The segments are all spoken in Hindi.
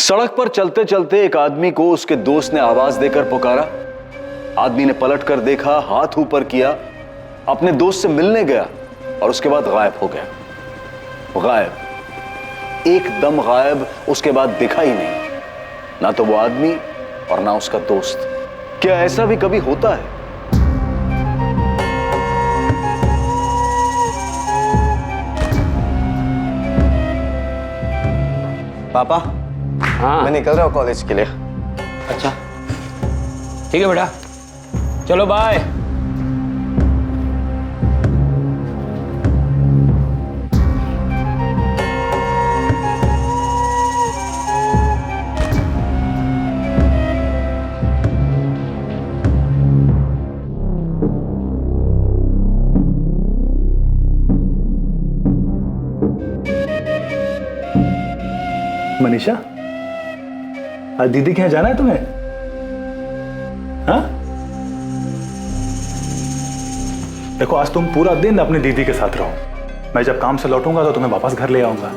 सड़क पर चलते चलते एक आदमी को उसके दोस्त ने आवाज देकर पुकारा। आदमी ने पलटकर देखा, हाथ ऊपर किया, अपने दोस्त से मिलने गया और उसके बाद गायब हो गया। गायब, एकदम गायब। उसके बाद दिखा ही नहीं, ना तो वो आदमी और ना उसका दोस्त। क्या ऐसा भी कभी होता है? पापा, हाँ मैं निकल रहा हूँ कॉलेज के लिए। अच्छा ठीक है बेटा, चलो बाय। मनीषा, आज दीदी के यहाँ जाना है तुम्हें? हाँ? देखो, आज तुम पूरा दिन अपनी दीदी के साथ रहो। मैं जब काम से लौटूंगा तो तुम्हें वापस घर ले आऊंगा।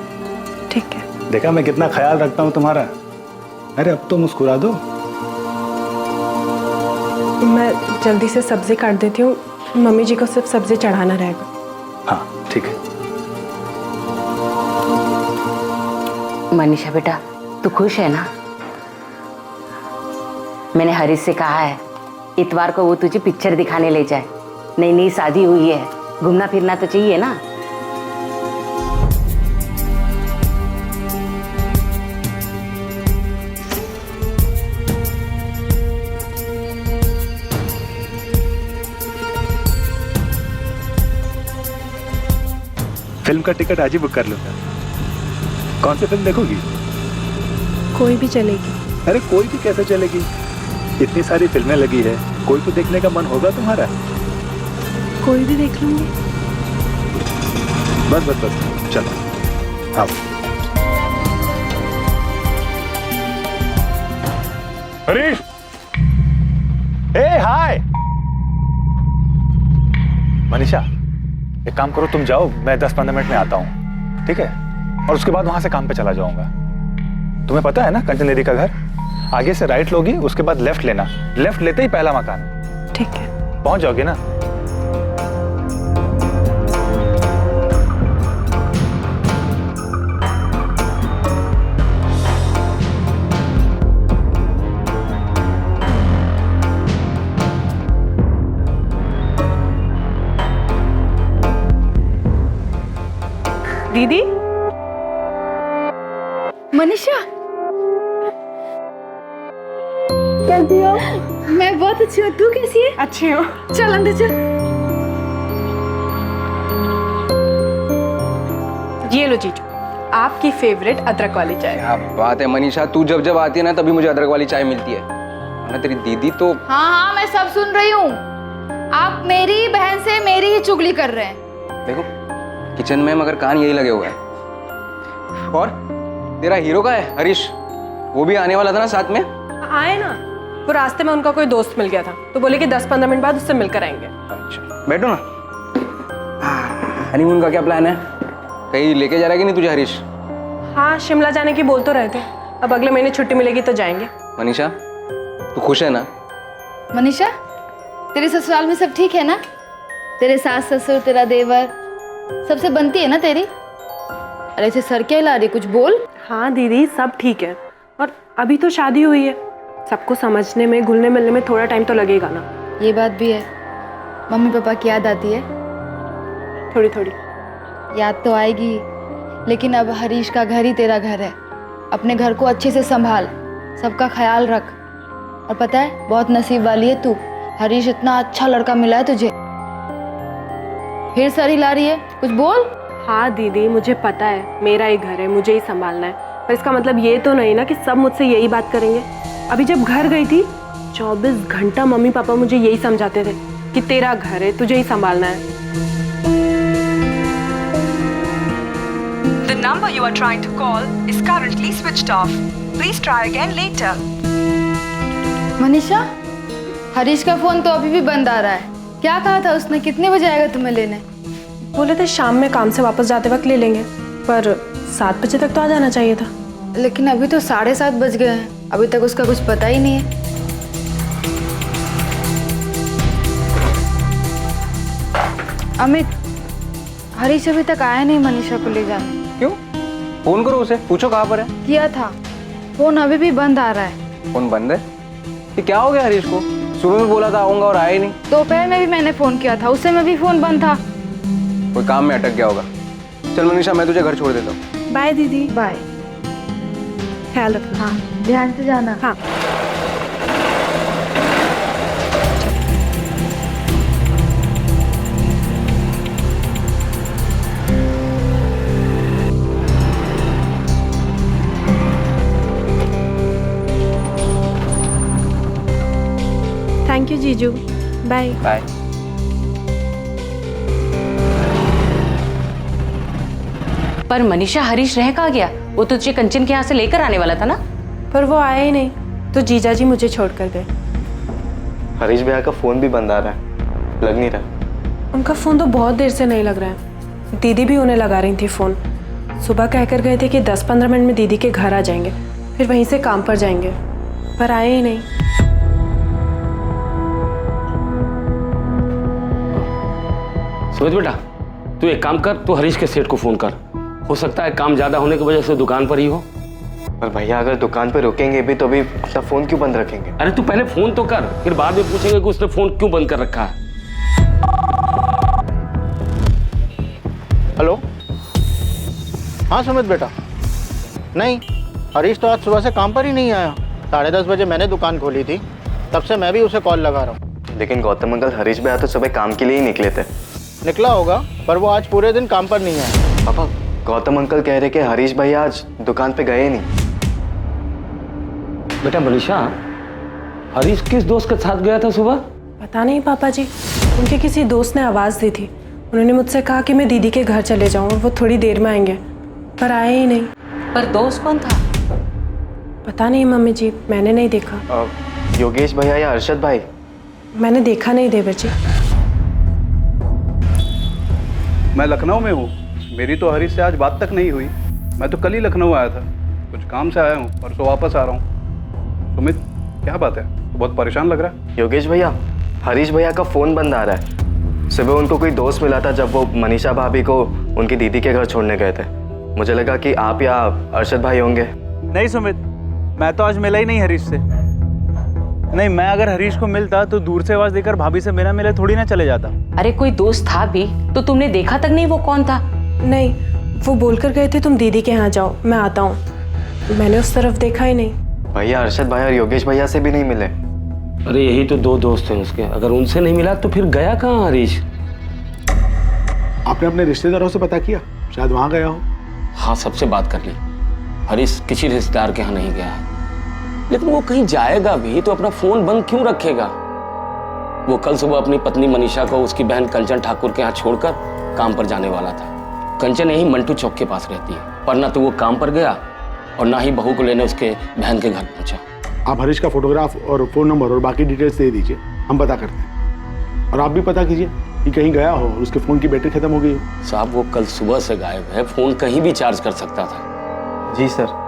ठीक है। देखा मैं कितना ख्याल रखता हूँ तुम्हारा। अरे अब तो मुस्कुरा दो। मैं जल्दी से सब्जी काट देती हूँ, मम्मी जी को सिर्फ सब्जी चढ़ाना रहेगा। हाँ ठीक है। मनीषा बेटा, तू खुश है ना? मैंने हरीश से कहा है इतवार को वो तुझे पिक्चर दिखाने ले जाए। नई नई शादी हुई है, घूमना फिरना तो चाहिए ना। फिल्म का टिकट आज ही बुक कर लूंगा। कौन सी फिल्म देखोगी? कोई भी चलेगी। अरे कोई भी कैसे चलेगी? इतनी सारी फिल्में लगी है, कोई तो देखने का मन होगा तुम्हारा। कोई भी देख लूंगी। बस बस बस, चलो आओ। हरीश, हे हाय। मनीषा, एक काम करो, तुम जाओ, मैं 10-15 मिनट में आता हूँ, ठीक है? और उसके बाद वहां से काम पे चला जाऊंगा। तुम्हें पता है ना कंटेनरी का घर? आगे से राइट लोगी, उसके बाद लेफ्ट लेना। लेफ्ट लेते ही पहला मकान। ठीक है। पहुंच जाओगे ना? दीदी, मनीषा, कैसी हो? मैं बहुत अच्छी हूँ, तू कैसी है? अच्छी हो? चल अंदर चल। ये लो जीजू, आपकी फेवरेट अदरक वाली चाय। क्या बात है मनीषा, तू जब जब आती है ना तभी मुझे अदरक वाली चाय मिलती है। वरना तेरी दीदी तो। हाँ हाँ, मैं सब सुन रही हूँ। आप मेरी बहन से मेरी ही चुगली कर रहे हैं। देखो, किचन में मगर कान यही लगे हुए हैं। और तेरा हीरो का है हरीश, वो भी आने वाला था ना साथ में? आए ना, वो रास्ते में उनका कोई दोस्त मिल गया था तो बोले कि 10-15 मिनट बाद उससे मिलकर आएंगे। अच्छा बैठो ना। हनीमून का क्या प्लान है? कहीं लेके जा रहा है कि नहीं तुझे हरीश? हाँ, शिमला जाने की बोल तो रहे थे। अब अगले महीने छुट्टी मिलेगी तो जाएंगे। मनीषा, तू खुश है ना? मनीषा, तेरे ससुराल में सब ठीक है ना? तेरे सास ससुर, तेरा देवर, सबसे बनती है ना तेरी? अरे ऐसे सर क्या हिला रही, कुछ बोल। हाँ दीदी, सब ठीक है। और अभी तो शादी हुई है, सबको समझने में, घुलने मिलने में थोड़ा टाइम तो लगेगा ना। ये बात भी है। मम्मी पापा की याद आती है? थोड़ी थोड़ी याद तो आएगी, लेकिन अब हरीश का घर ही तेरा घर है। अपने घर को अच्छे से संभाल, सबका ख्याल रख। और पता है, बहुत नसीब वाली है तू, हरीश इतना अच्छा लड़का मिला है तुझे। फिर सर हिला रही है, कुछ बोल। हाँ दीदी, मुझे पता है मेरा ही घर है, मुझे ही संभालना है, पर इसका मतलब ये तो नहीं ना कि सब मुझसे यही बात करेंगे। अभी जब घर गई थी 24 घंटा मम्मी पापा मुझे यही समझाते थे कि तेरा घर है, तुझे ही संभालना है। The number you are trying to call is currently switched off. Please try again later. Manisha, Harish का फोन तो अभी भी बंद आ रहा है। क्या कहा था उसने, कितने बजे आएगा तुम्हें लेने? बोले थे शाम में काम से वापस जाते वक्त ले लेंगे, पर 7 बजे तक तो आ जाना चाहिए था। लेकिन अभी तो 7:30 बज गए हैं, अभी तक उसका कुछ पता ही नहीं है। अमित, हरीश अभी तक आया नहीं मनीषा को ले जाने। क्यों? फोन करो उसे, पूछो कहाँ पर है। किया था, फोन अभी भी बंद आ रहा है। फोन बंद है? ये क्या हो गया हरीश को? सुबह में बोला था आऊंगा और आया ही नहीं। दोपहर में भी मैंने फोन किया था, उस समय भी फोन बंद था। कोई काम में अटक गया होगा। चल मनीषा, मैं तुझे घर छोड़ देता हूँ। बाय दीदी। बाय। ख्याल रखना। हाँ, ध्यान से जाना। हाँ। थैंक यू जीजू। बाय। बाय। पर मनीषा, हरीश रह कहाँ गया? वो तो तुझे कंचन के यहाँ से लेकर आने वाला था ना। पर वो आया ही नहीं, तो जीजा जी मुझे छोड़ कर गए। हरीश भैया का फोन भी बंद आ रहा है, लग नहीं रहा। उनका फ़ोन तो बहुत देर से नहीं लग रहा है। दीदी भी उन्हें लगा रही थी फ़ोन। सुबह कहकर गए थे कि 10-15 मिनट में दीदी के घर आ जाएंगे, फिर वहीं से काम पर जाएंगे, पर आए ही नहीं। सुमित बेटा, तू एक काम कर, तू हरीश के सेठ को फोन कर। हो सकता है काम ज्यादा होने की वजह से दुकान पर ही हो। पर भैया अगर दुकान पे रुकेंगे भी तो भी अपना फोन क्यों बंद रखेंगे? अरे तू पहले फोन तो कर, फिर बाद में पूछेंगे कि उसने फोन क्यों बंद कर रखा है। हेलो, हाँ सुमित बेटा। नहीं, हरीश तो आज सुबह से काम पर ही नहीं आया। 10:30 बजे मैंने दुकान खोली थी, तब से मैं भी उसे कॉल लगा रहा हूँ। लेकिन गौतम अंकल, हरीश भैया तो सुबह काम के लिए ही निकले थे। निकला होगा, पर वो आज पूरे दिन काम पर नहीं आया। पापा, गौतम अंकल कह रहे कि हरीश भैया आज दुकान पे गए नहीं। बेटा मनीषा, हरीश किस दोस्त के साथ गया था सुबह? पता नहीं पापा जी, उनके किसी दोस्त ने आवाज़ दी थी। उन्होंने मुझसे कहा कि मैं दीदी के घर चले जाऊँ और वो थोड़ी देर में आएंगे, पर आए ही नहीं। पर दोस्त कौन था? पता नहीं मम्मी जी, मैंने नहीं देखा। योगेश भैया या अरशद भाई? मैंने देखा नहीं देवर जी। मैं लखनऊ में हूँ, मेरी तो हरीश से आज बात तक नहीं हुई। मैं तो कल ही लखनऊ आया था, कुछ काम से आया हूँ, परसों वापस आ रहा हूँ। सुमित, क्या बात है? तो बहुत परेशान लग रहा है। योगेश भैया, हरीश भैया का फ़ोन बंद आ रहा है। सुबह उनको कोई दोस्त मिला था जब वो मनीषा भाभी को उनकी दीदी के घर छोड़ने गए थे। मुझे लगा कि आप या अरशद भाई होंगे। नहीं सुमित, मैं तो आज मिला ही नहीं हरीश से। नहीं, मैं अगर हरीश को मिलता तो दूर से आवाज़ देकर भाभी से बिना मिले थोड़ी ना चले जाता। अरे कोई दोस्त था भी तो तुमने देखा तक नहीं वो कौन था? नहीं, वो बोलकर गए थे तुम दीदी के यहाँ जाओ, मैं आता हूँ। मैंने उस तरफ देखा ही नहीं। भैया अरशद भाई और योगेश भैया से भी नहीं मिले। अरे यही तो दो दोस्त हैं उसके, अगर उनसे नहीं मिला तो फिर गया कहाँ हरीश? आपने अपने रिश्तेदारों से पता किया? शायद वहाँ गया हो। हाँ, सबसे बात कर ली। हरीश किसी रिश्तेदार के यहाँ नहीं गया है, लेकिन वो कहीं जाएगा भी तो अपना फोन बंद क्यों रखेगा? वो कल सुबह अपनी पत्नी मनीषा को उसकी बहन कंचन ठाकुर के यहाँ छोड़कर काम पर जाने वाला था। कंचन यही मंटू चौक के पास रहती है, पर ना तो वो काम पर गया और ना ही बहू को लेने उसके बहन के घर पहुंचा। आप हरीश का फोटोग्राफ और फ़ोन नंबर और बाकी डिटेल्स दे दीजिए, हम पता करते हैं। और आप भी पता कीजिए कि कहीं गया हो और उसके फ़ोन की बैटरी खत्म हो गई हो। साहब, वो कल सुबह से गायब है, फोन कहीं भी चार्ज कर सकता था। जी सर।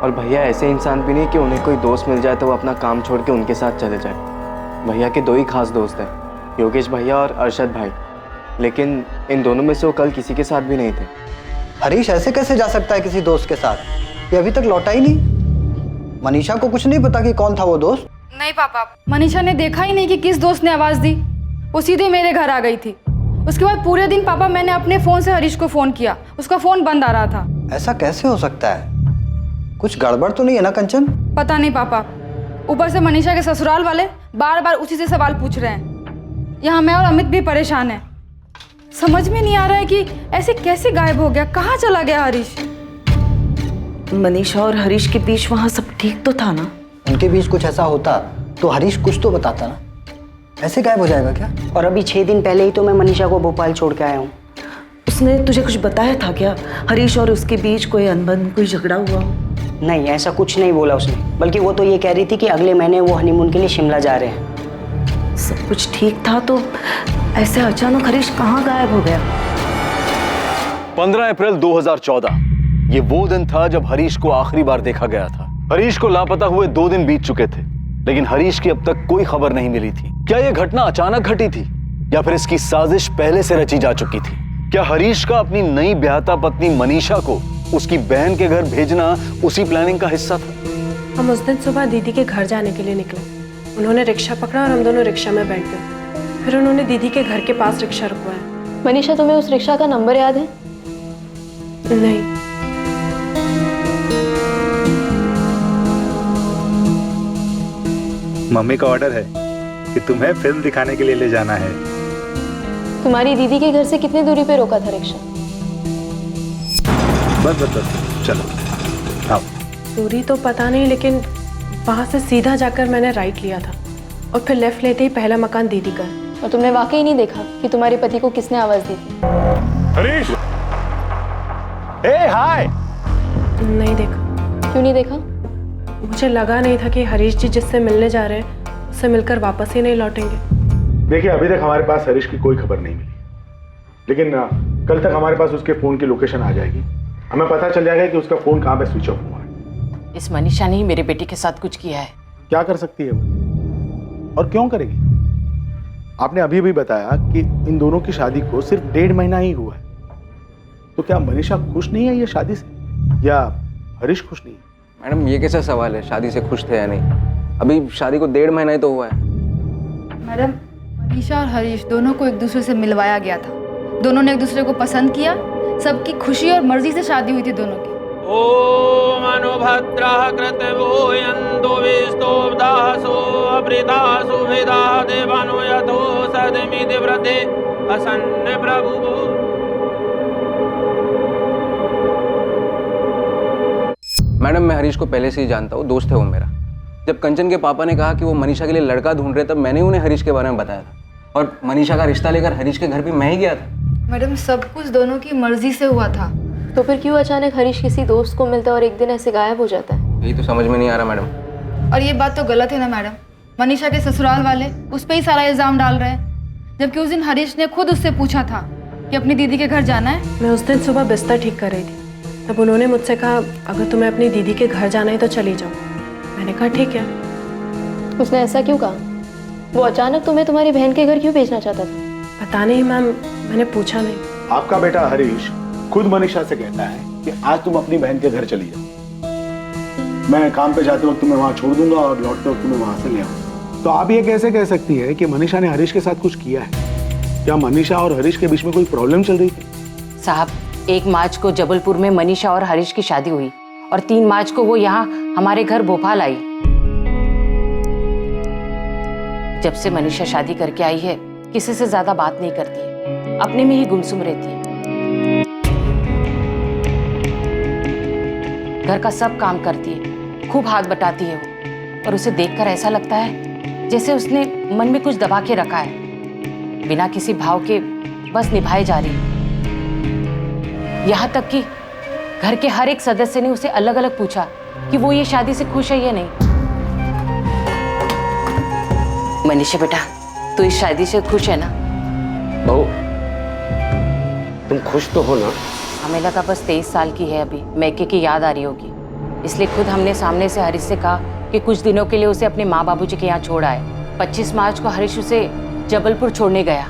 और भैया ऐसे इंसान भी नहीं कि उन्हें कोई दोस्त मिल जाए तो वो अपना काम छोड़ के उनके साथ चले जाए। भैया के दो ही खास दोस्त हैं, योगेश भैया और अरशद भाई, लेकिन इन दोनों में से वो कल किसी के साथ भी नहीं थे। हरीश ऐसे कैसे जा सकता है किसी दोस्त के साथ? ये अभी तक लौटा ही नहीं। मनीषा को कुछ नहीं पता कि कौन था वो दोस्त? नहीं पापा, मनीषा ने देखा ही नहीं कि किस दोस्त ने आवाज़ दी। वो सीधे मेरे घर आ गई थी। उसके बाद पूरे दिन पापा मैंने अपने फ़ोन से हरीश को फ़ोन किया, उसका फ़ोन बंद आ रहा था। ऐसा कैसे हो सकता है? कुछ गड़बड़ तो नहीं है ना कंचन? पता नहीं पापा, ऊपर से मनीषा के ससुराल वाले बार बार उसी से सवाल पूछ रहे हैं। यहाँ मैं और अमित भी परेशान हैं। समझ में नहीं आ रहा है कि ऐसे कैसे गायब हो गया, कहाँ चला गया हरीश? मनीषा और हरीश के बीच वहाँ सब ठीक तो था ना? उनके बीच कुछ ऐसा होता तो हरीश कुछ तो बताता ना। ऐसे गायब हो जाएगा क्या? और अभी 6 दिन पहले ही तो मैं मनीषा को भोपाल छोड़ के आया हूँ। उसने तुझे कुछ बताया था क्या? हरीश और उसके बीच कोई अनबन, कोई झगड़ा हुआ? नहीं, ऐसा कुछ नहीं बोला उसने, बल्कि वो तो ये कह रही थी कि अगले महीने वो हनीमून के लिए शिमला जा रहे हैं। सब कुछ ठीक था तो ऐसे अचानक हरीश कहाँ गायब हो गया? 15 अप्रैल 2014 ये वो दिन था जब हरीश को आखिरी बार देखा गया था। हरीश को लापता हुए 2 दिन बीत चुके थे, लेकिन हरीश की अब तक कोई खबर नहीं मिली थी। क्या यह घटना अचानक घटी थी या फिर इसकी साजिश पहले से रची जा चुकी थी? क्या हरीश का अपनी नई ब्याहता पत्नी मनीषा को उसकी बहन के घर भेजना उसी प्लानिंग का हिस्सा था? हम उस दिन सुबह दीदी के घर जाने के लिए निकले। उन्होंने रिक्शा पकड़ा और हम दोनों रिक्शा में बैठ गए। फिर उन्होंने दीदी के घर के पास रिक्शा रुकवाया। मनीषा, तुम्हें उस रिक्शा का नंबर याद है? नहीं। मम्मी का ऑर्डर है कि तुम्हें फिल्म दिखाने के लिए ले जाना है। तुम्हारी दीदी के घर से कितनी दूरी पे रोका था रिक्शा? बस बस बस, चलो आओ। दूरी तो पता नहीं, लेकिन वहां से सीधा जाकर मैंने राइट लिया था और फिर लेफ्ट लेते ही पहला मकान दीदी का। और तुमने वाकई नहीं देखा कि तुम्हारे पति को किसने आवाज दी थी? हरीश, ए हाय। नहीं देखा। क्यों नहीं देखा? मुझे लगा नहीं था कि हरीश जी जिससे मिलने जा रहे हैं उससे मिलकर वापस ही नहीं लौटेंगे। देखिए, अभी तक हमारे पास हरीश की कोई खबर नहीं मिली, लेकिन कल तक हमारे पास उसके फोन की लोकेशन आ जाएगी। हमें पता चल जाएगा कि उसका फोन कहाँ पे स्विच ऑफ हुआ है। इस मनीषा ने ही मेरे बेटे के साथ कुछ किया है। क्या कर सकती है वो, और क्यों करेगी? आपने अभी भी बताया कि इन दोनों की शादी को सिर्फ 1.5 महीना ही हुआ है, तो क्या मनीषा खुश नहीं है ये शादी से, या हरीश खुश नहीं है? मैडम, ये कैसा सवाल है? शादी से खुश थे या नहीं? अभी शादी को 1.5 महीना ही तो हुआ है। मैडम, मनीषा और हरीश दोनों को एक दूसरे से मिलवाया गया था। दोनों ने एक दूसरे को पसंद किया। सबकी खुशी और मर्जी से शादी हुई थी दोनों की। ओम अनुभद्रः कृतवोयन्तो विस्तोब्दासो अभृतासु भेदा देवानो यथो सदमिति व्रते असन्न प्रभुः। मैडम, मैं हरीश को पहले से ही जानता हूँ, दोस्त है वो मेरा। जब कंचन के पापा ने कहा कि वो मनीषा के लिए लड़का ढूंढ रहे, तब मैंने उन्हें हरीश के बारे में बताया था, और मनीषा का रिश्ता लेकर हरीश के घर भी मैं ही गया था। मैडम, सब कुछ दोनों की मर्जी से हुआ था। तो फिर क्यों अचानक हरीश किसी दोस्त को मिलता है और एक दिन ऐसे गायब हो जाता है? यही तो समझ में नहीं आ रहा मैडम। और ये बात तो गलत है ना मैडम। मनीषा के ससुराल वाले उस पर ही सारा इल्जाम डाल रहे हैं, जबकि उस दिन हरीश ने खुद उससे पूछा था कि अपनी दीदी के घर जाना है। मैं उस दिन सुबह बिस्तर ठीक कर रही थी, तब उन्होंने मुझसे कहा अगर तुम्हें अपनी दीदी के घर जाना है तो चली जाओ। मैंने कहा ठीक है। उसने ऐसा क्यों कहा? वो अचानक तुम्हें तुम्हारी बहन के घर क्यों भेजना चाहता था? पता नहीं मैम, मैंने पूछा नहीं। आपका बेटा हरीश खुद मनीषा से कहता है कि आज तुम अपनी बहन के घर चली जाओ, मैं काम पे जाते वक्त तुम्हें वहां छोड़ दूंगा और लौटते वक्त तुम्हें वहां से ले आऊंगा। तो आप ये कैसे कह सकती है कि मनीषा ने हरीश के साथ कुछ किया है? क्या मनीषा और हरीश के बीच में कोई प्रॉब्लम चल रही थी? साहब, 1 मार्च को जबलपुर में मनीषा और हरीश की शादी हुई और 3 मार्च को वो यहाँ हमारे घर भोपाल आई। जब से मनीषा शादी करके आई है, किसी से ज्यादा बात नहीं करती है, अपने में ही गुमसुम रहती है। घर का सब काम करती है, खूब हाथ बटाती है वो, और उसे देखकर ऐसा लगता है जैसे उसने मन में कुछ दबा के रखा है, बिना किसी भाव के बस निभाए जा रही है। यहाँ तक कि घर के हर एक सदस्य ने उसे अलग अलग पूछा कि वो ये शादी से खुश है या नहीं। मनीषा बेटा, तू इस शादी से खुश है ना? बहू, तुम खुश तो हो ना? हमें लगा बस 23 साल की है अभी, मैके की याद आ रही होगी, इसलिए खुद हमने सामने से हरीश से कहा कि कुछ दिनों के लिए उसे अपने माँ बाबूजी के यहाँ छोड़ आए। 25 मार्च को हरीश उसे जबलपुर छोड़ने गया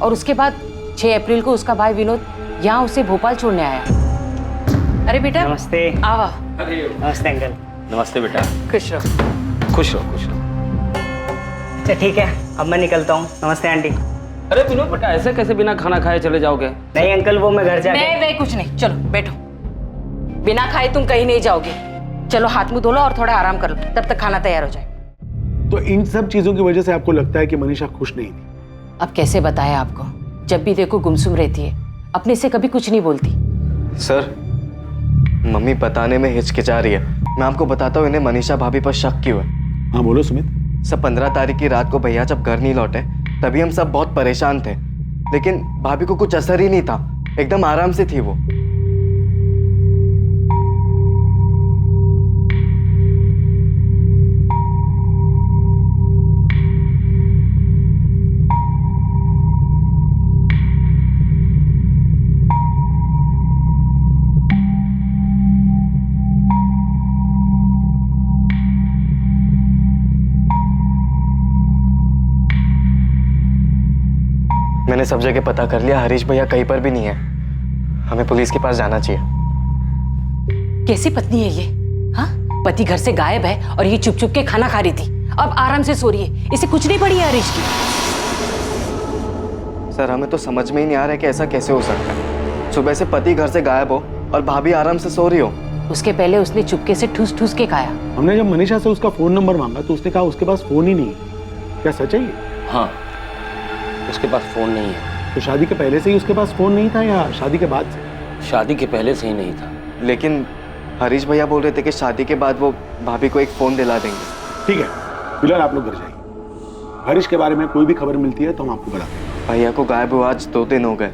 और उसके बाद 6 अप्रैल को उसका भाई विनोद यहाँ उसे भोपाल छोड़ने आया। अरे बेटा, नमस्ते। आवा। नमस्ते अंकल। नमस्ते बेटा। खुश रहो। खुश रहो, खुश रहो। अच्छा ठीक है, अब मैं निकलता हूँ। नमस्ते आंटी। अरे विनोद बेटा, ऐसे कैसे बिना खाना खाए चले जाओगे? नहीं अंकल, वो मैं घर जाके। नहीं, कुछ नहीं, चलो बैठो। बिना खाए तुम कहीं नहीं जाओगे। चलो हाथ मुंह धो लो और थोड़ा आराम कर लो, तब तक खाना तैयार हो जाए। तो इन सब चीजों की वजह से आपको लगता है कि मनीषा खुश नहीं थी? अब कैसे बताया आपको, जब भी देखो गुमसुम रहती है, अपने से कभी कुछ नहीं बोलती। सर, मम्मी बताने में हिचकिचा रही है। मैं आपको बताता हूँ इन्हें मनीषा भाभी पर शक क्यों है। हाँ बोलो सुमित। सब 15 तारीख की रात को भैया जब घर नहीं लौटे, तभी हम सब बहुत परेशान थे, लेकिन भाभी को कुछ असर ही नहीं था, एकदम आराम से थी वो। मैंने सब जगह पता कर लिया, हरीश भैया कहीं पर भी नहीं है। हमें पुलिस के पास जाना चाहिए। कैसी पत्नी है ये? हाँ, पति घर से गायब है और ये चुप चुप के खाना खा रही थी, अब आराम से सो रही है। इसे कुछ नहीं पड़ी है हरीश की। सर हमें तो समझ में ही नहीं आ रहा है कि ऐसा कैसे हो सकता है। सुबह से पति घर से गायब हो और भाभी आराम से सो रही हो। उसके पहले उसने चुपके से ठूस ठूस के खाया। हमने जब मनीषा से उसका फोन नंबर मांगा तो उसने कहा उसके पास फोन ही नहीं है। क्या सच है ये? हाँ, उसके पास फोन नहीं है। तो शादी के पहले से ही उसके पास फोन नहीं था या शादी के बाद से? शादी के पहले से ही नहीं था। लेकिन हरीश भैया बोल रहे थे कि शादी के बाद वो भाभी को एक फोन दिला देंगे। ठीक है, फिलहाल आप लोग घर जाइए। हरीश के बारे में कोई भी खबर मिलती है तो हम आपको बताते हैं। भैया को गायब हुआ आज 2 दिन हो गए,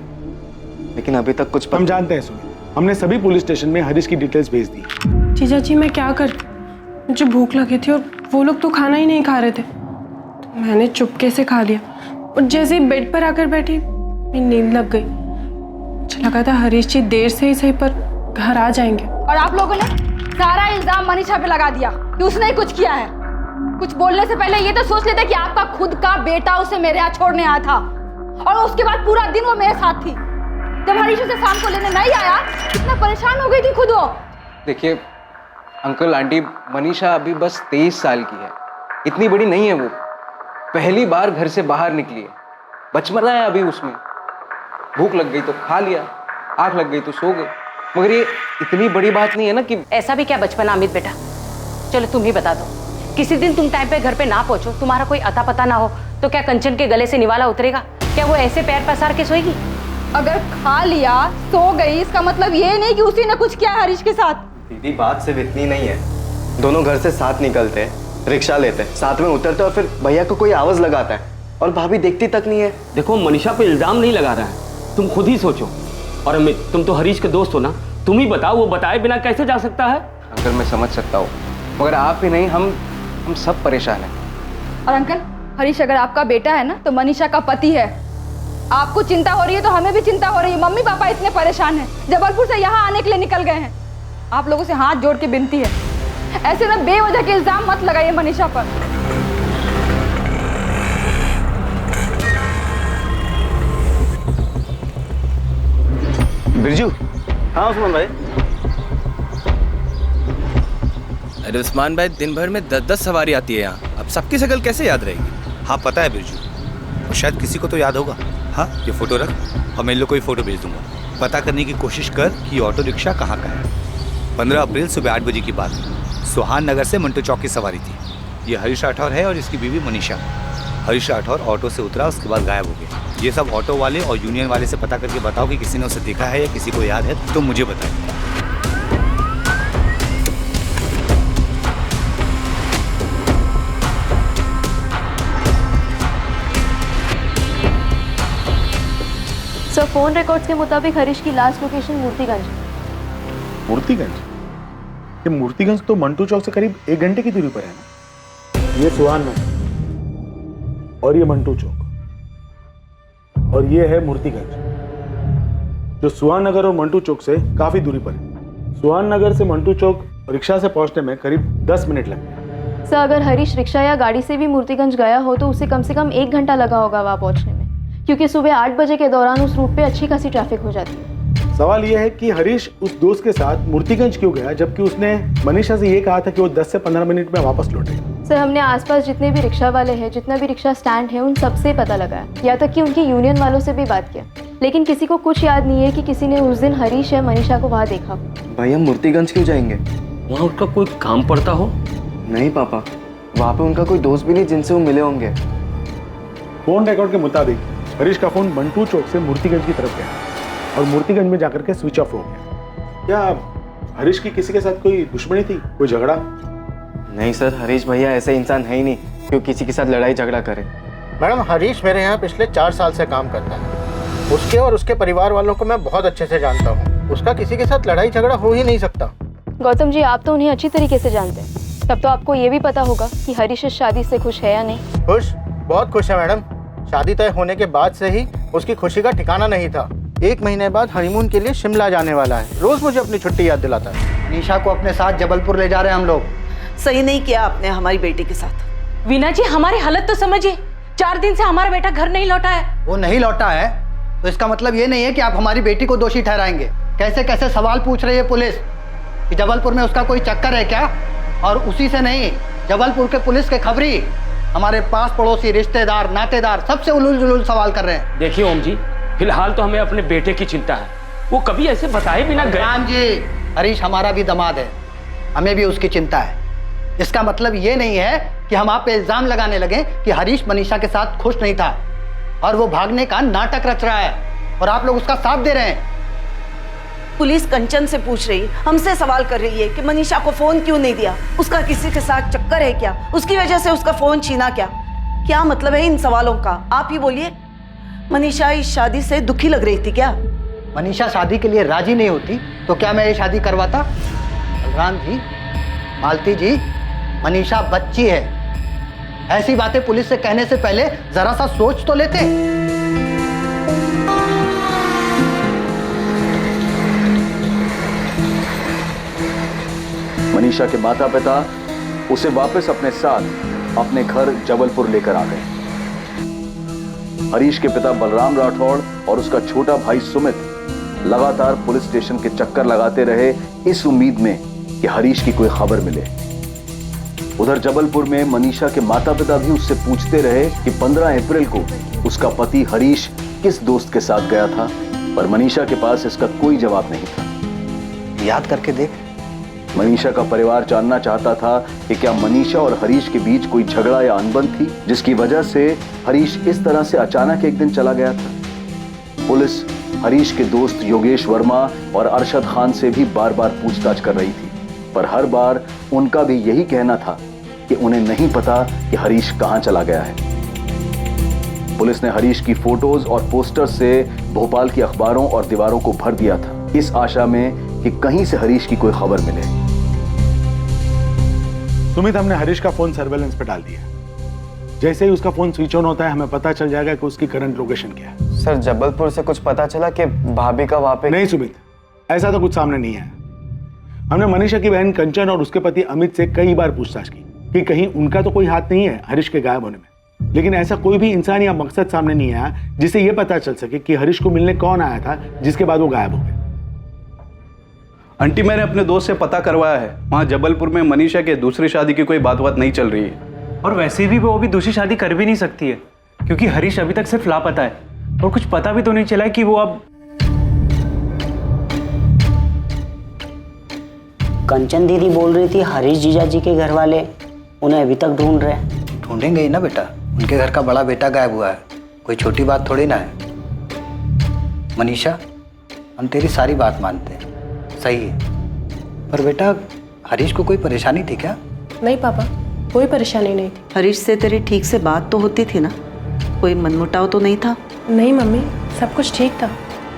लेकिन अभी तक कुछ हम जानते हैं सुमित, हमने सभी पुलिस स्टेशन में हरीश की डिटेल्स भेज दी। जीजा जी मैं क्या कर, मुझे भूख लगी थी और वो लोग तो खाना ही नहीं खा रहे थे, तो मैंने चुपके से खा लिया और जैसे ही बेड पर आकर बैठी मेरी नींद लग गई। मुझे लगा था हरीश जी देर से ही सही पर घर आ जाएंगे। और आप लोगों ने सारा इल्जाम मनीषा पे लगा दिया कि उसने ही कुछ किया है। कुछ बोलने से पहले ये तो सोच लेते कि आपका खुद का बेटा उसे मेरे यहाँ छोड़ने आया था और उसके बाद पूरा दिन वो मेरे साथ थी। जब हरीश उसे शाम को लेने नहीं आया कितना परेशान हो गई थी खुद वो। देखिए अंकल आंटी, मनीषा अभी बस 23 साल की है, इतनी बड़ी नहीं है वो। पहली बार घर से बाहर निकली है, बचपना है अभी उसमें। भूख लग गई तो खा लिया, आँख लग गई तो सो गए। मगर ये इतनी बड़ी बात नहीं है ना कि। ऐसा भी क्या बचपना अमित बेटा? चलो तुम ही बता दो, किसी दिन तुम टाइम पे घर पे ना पहुंचो, तुम्हारा कोई अता पता ना हो, तो क्या कंचन के गले से निवाला उतरेगा? क्या वो ऐसे पैर पसार के सोएगी? अगर खा लिया सो गई इसका मतलब ये नहीं कि उसी ने कुछ किया है हरीश के साथ। दीदी बात सिर्फ इतनी नहीं है। दोनों घर से साथ निकलते, रिक्शा लेते, साथ में उतरते और फिर भैया को कोई आवाज लगाता है और भाभी देखती तक नहीं है। देखो मनीषा पे इल्जाम नहीं लगा रहा है, तुम खुद ही सोचो। और अमित, तुम तो हरीश के दोस्त हो ना, तुम ही बताओ वो बताए बिना कैसे जा सकता है? अंकल मैं समझ सकता हूँ, मगर आप ही नहीं, हम सब परेशान हैं। और अंकल, हरीश अगर आपका बेटा है ना तो मनीषा का पति है। आपको चिंता हो रही है तो हमें भी चिंता हो रही है। मम्मी पापा इतने परेशान हैं, जबलपुर से यहाँ आने के लिए निकल गए हैं। आप लोगों से हाथ जोड़ के विनती है, ऐसे में बेवजह के इल्जाम मत लगाइए मनीषा पर। बिरजू। हाँ उस्मान भाई। अरे उस्मान भाई, दिन भर में 10-10 सवारी आती है यहाँ, अब सबकी शक्ल कैसे याद रहेगी? हाँ पता है बिरजू, और शायद किसी को तो याद होगा। हाँ ये फोटो रख और मैं इन लोग को ये फोटो भेज दूंगा। पता करने की कोशिश कर कि ऑटो रिक्शा कहाँ का है। 15 अप्रैल सुबह 8 बजे की बात है। सुहान नगर से मंटू चौक की सवारी थी। ये हरीश राठौर है और इसकी बीवी मनीषा। हरीश राठौर ऑटो से उतरा, उसके बाद गायब हो गया। ये सब ऑटो वाले और यूनियन वाले से पता करके बताओ कि किसी ने उसे देखा है या किसी को याद है तो मुझे बताएं। सर फोन रिकॉर्ड्स के मुताबिक हरीश की लास्ट लोकेशन मूर्तिगंज। मूर्तिगंज? ये मूर्तिगंज तो मंटू चौक से करीब 1 घंटे की दूरी पर है ना। ये सुहान नगर और ये मंटू चौक और ये है मूर्तिगंज, जो सुहान नगर और मंटू चौक से काफी दूरी पर है। सुहान नगर से मंटू चौक रिक्शा से पहुंचने में करीब 10 मिनट लगते हैं। सर अगर हरीश रिक्शा या गाड़ी से भी मूर्तिगंज गया हो तो उसे कम से कम 1 घंटा लगा होगा वहां पहुंचने में, क्योंकि सुबह 8 बजे के दौरान उस रूट पे अच्छी खासी ट्रैफिक हो जाती है। सवाल यह है कि हरीश उस दोस्त के साथ मूर्तिगंज क्यों गया, जबकि उसने मनीषा से ये कहा था कि वो 10 से 15 मिनट में वापस लौटेगा। सर हमने आसपास जितने भी रिक्शा वाले हैं, जितना भी रिक्शा स्टैंड है, उन सबसे पता लगाया, यहाँ तक कि उनकी यूनियन वालों से भी बात किया, लेकिन किसी को कुछ याद नहीं है कि किसी ने उस दिन हरीश या मनीषा को वहाँ देखा। भाई हम मूर्तिगंज क्यों जाएंगे? वहाँ उनका कोई काम पड़ता हो? नहीं पापा, वहाँ पे उनका कोई दोस्त भी नहीं जिनसे वो मिले होंगे। फोन रिकॉर्ड के मुताबिक हरीश का फोन मंटू चौक से मूर्तिगंज की तरफ गया और मूर्तिगंज में जाकर के स्विच ऑफ हो गया। क्या हरीश की किसी के साथ कोई दुश्मनी थी, कोई झगड़ा? नहीं सर, हरीश भैया ऐसे इंसान है ही नहीं क्यों किसी के साथ लड़ाई झगड़ा करे। मैडम हरीश मेरे यहाँ पिछले 4 साल से काम करता है। उसके और उसके परिवार वालों को मैं बहुत अच्छे से जानता हूँ। उसका किसी के साथ लड़ाई झगड़ा हो ही नहीं सकता। गौतम जी आप तो उन्हें अच्छी तरीके से जानते हैं, तब तो आपको ये भी पता होगा कि हरीश इस शादी से खुश है या नहीं। खुश? बहुत खुश है मैडम। शादी तय होने के बाद से ही उसकी खुशी का ठिकाना नहीं था। 1 महीने बाद हनीमून के लिए शिमला जाने वाला है। रोज मुझे अपनी छुट्टी याद दिलाता है। निशा को अपने साथ जबलपुर ले जा रहे हैं हम लोग। सही नहीं किया आपने हमारी बेटी के साथ। वीना जी हमारी हालत तो समझिए, 4 दिन से हमारा बेटा घर नहीं लौटा है। वो नहीं लौटा है तो इसका मतलब ये नहीं है कि आप हमारी बेटी को दोषी ठहराएंगे। कैसे कैसे सवाल पूछ रही है पुलिस कि जबलपुर में उसका कोई चक्कर है क्या? और उसी से नहीं, जबलपुर के पुलिस के खबरी हमारे पास पड़ोसी रिश्तेदार नातेदार सबसे उलूल जुलूल सवाल कर रहे हैं। देखिए ओम जी, फिलहाल तो हमें अपने बेटे की चिंता है। वो कभी ऐसे बताए बिना गए। राम जी, हरीश हमारा भी दामाद है, हमें भी उसकी चिंता है। इसका मतलब ये नहीं है कि हम आप पे इल्जाम लगाने लगे कि हरीश मनीषा के साथ खुश नहीं था और वो भागने का नाटक रच रहा है और आप लोग उसका साथ दे रहे हैं। पुलिस कंचन से पूछ रही, हमसे सवाल कर रही है कि मनीषा को फोन क्यों नहीं दिया, उसका किसी के साथ चक्कर है क्या, उसकी वजह से उसका फोन छीना क्या? क्या मतलब है इन सवालों का? आप ही बोलिए। मनीषा इस शादी से दुखी लग रही थी क्या? मनीषा शादी के लिए राजी नहीं होती तो क्या मैं ये शादी करवाता? बलराम जी, मालती जी, मनीषा बच्ची है। ऐसी बातें पुलिस से कहने से पहले जरा सा सोच तो लेते। मनीषा के माता पिता उसे वापस अपने साथ अपने घर जबलपुर लेकर आ गए। हरीश के पिता बलराम राठौड़ और उसका छोटा भाई सुमित लगातार पुलिस स्टेशन के चक्कर लगाते रहे इस उम्मीद में कि हरीश की कोई खबर मिले। उधर जबलपुर में मनीषा के माता पिता भी उससे पूछते रहे कि 15 अप्रैल को उसका पति हरीश किस दोस्त के साथ गया था, पर मनीषा के पास इसका कोई जवाब नहीं था। याद करके देख। मनीषा का परिवार जानना चाहता था कि क्या मनीषा और हरीश के बीच कोई झगड़ा या अनबन थी जिसकी वजह से हरीश इस तरह से अचानक एक दिन चला गया था। पुलिस हरीश के दोस्त योगेश वर्मा और अरशद खान से भी बार बार पूछताछ कर रही थी, पर हर बार उनका भी यही कहना था कि उन्हें नहीं पता कि हरीश कहां चला गया है। पुलिस ने हरीश की फोटोज और पोस्टर्स से भोपाल की अखबारों और दीवारों को भर दिया था, इस आशा में कि कहीं से हरीश की कोई खबर मिले। सुमित, हमने हरीश का फोन सर्वेलेंस पे डाल दिया। जैसे ही उसका फोन स्विच ऑन होता है हमें पता चल जाएगा कि उसकी करंट लोकेशन क्या है। सर, जबलपुर से कुछ पता चला कि भाभी का वहां पे? नहीं सुमित, ऐसा तो कुछ सामने नहीं है। हमने मनीषा की बहन कंचन और उसके पति अमित से कई बार पूछताछ की कि कहीं उनका तो कोई हाथ नहीं है हरीश के गायब होने में, लेकिन ऐसा कोई भी इंसान या मकसद सामने नहीं आया जिससे यह पता चल सके कि हरीश को मिलने कौन आया था जिसके बाद वो गायब हो गया। आंटी, मैंने अपने दोस्त से पता करवाया है, वहाँ जबलपुर में मनीषा के दूसरी शादी की कोई बात नहीं चल रही है। और वैसे भी वो अभी दूसरी शादी कर भी नहीं सकती है क्योंकि हरीश अभी तक सिर्फ लापता है और कुछ पता भी तो नहीं चला है कि वो अब। कंचन दीदी बोल रही थी हरीश जीजा जी के घर वाले उन्हें अभी तक ढूंढ रहे हैं। ढूंढेंगे ही ना बेटा, उनके घर का बड़ा बेटा गायब हुआ है, कोई छोटी बात थोड़ी ना है। मनीषा, हम तेरी सारी बात मानते हैं, सही है, पर बेटा हरीश को कोई परेशानी थी क्या? नहीं पापा, कोई परेशानी नहीं थी। हरीश से तेरी ठीक से बात तो होती थी ना, कोई मनमुटाव तो नहीं था? नहीं मम्मी, सब कुछ ठीक था।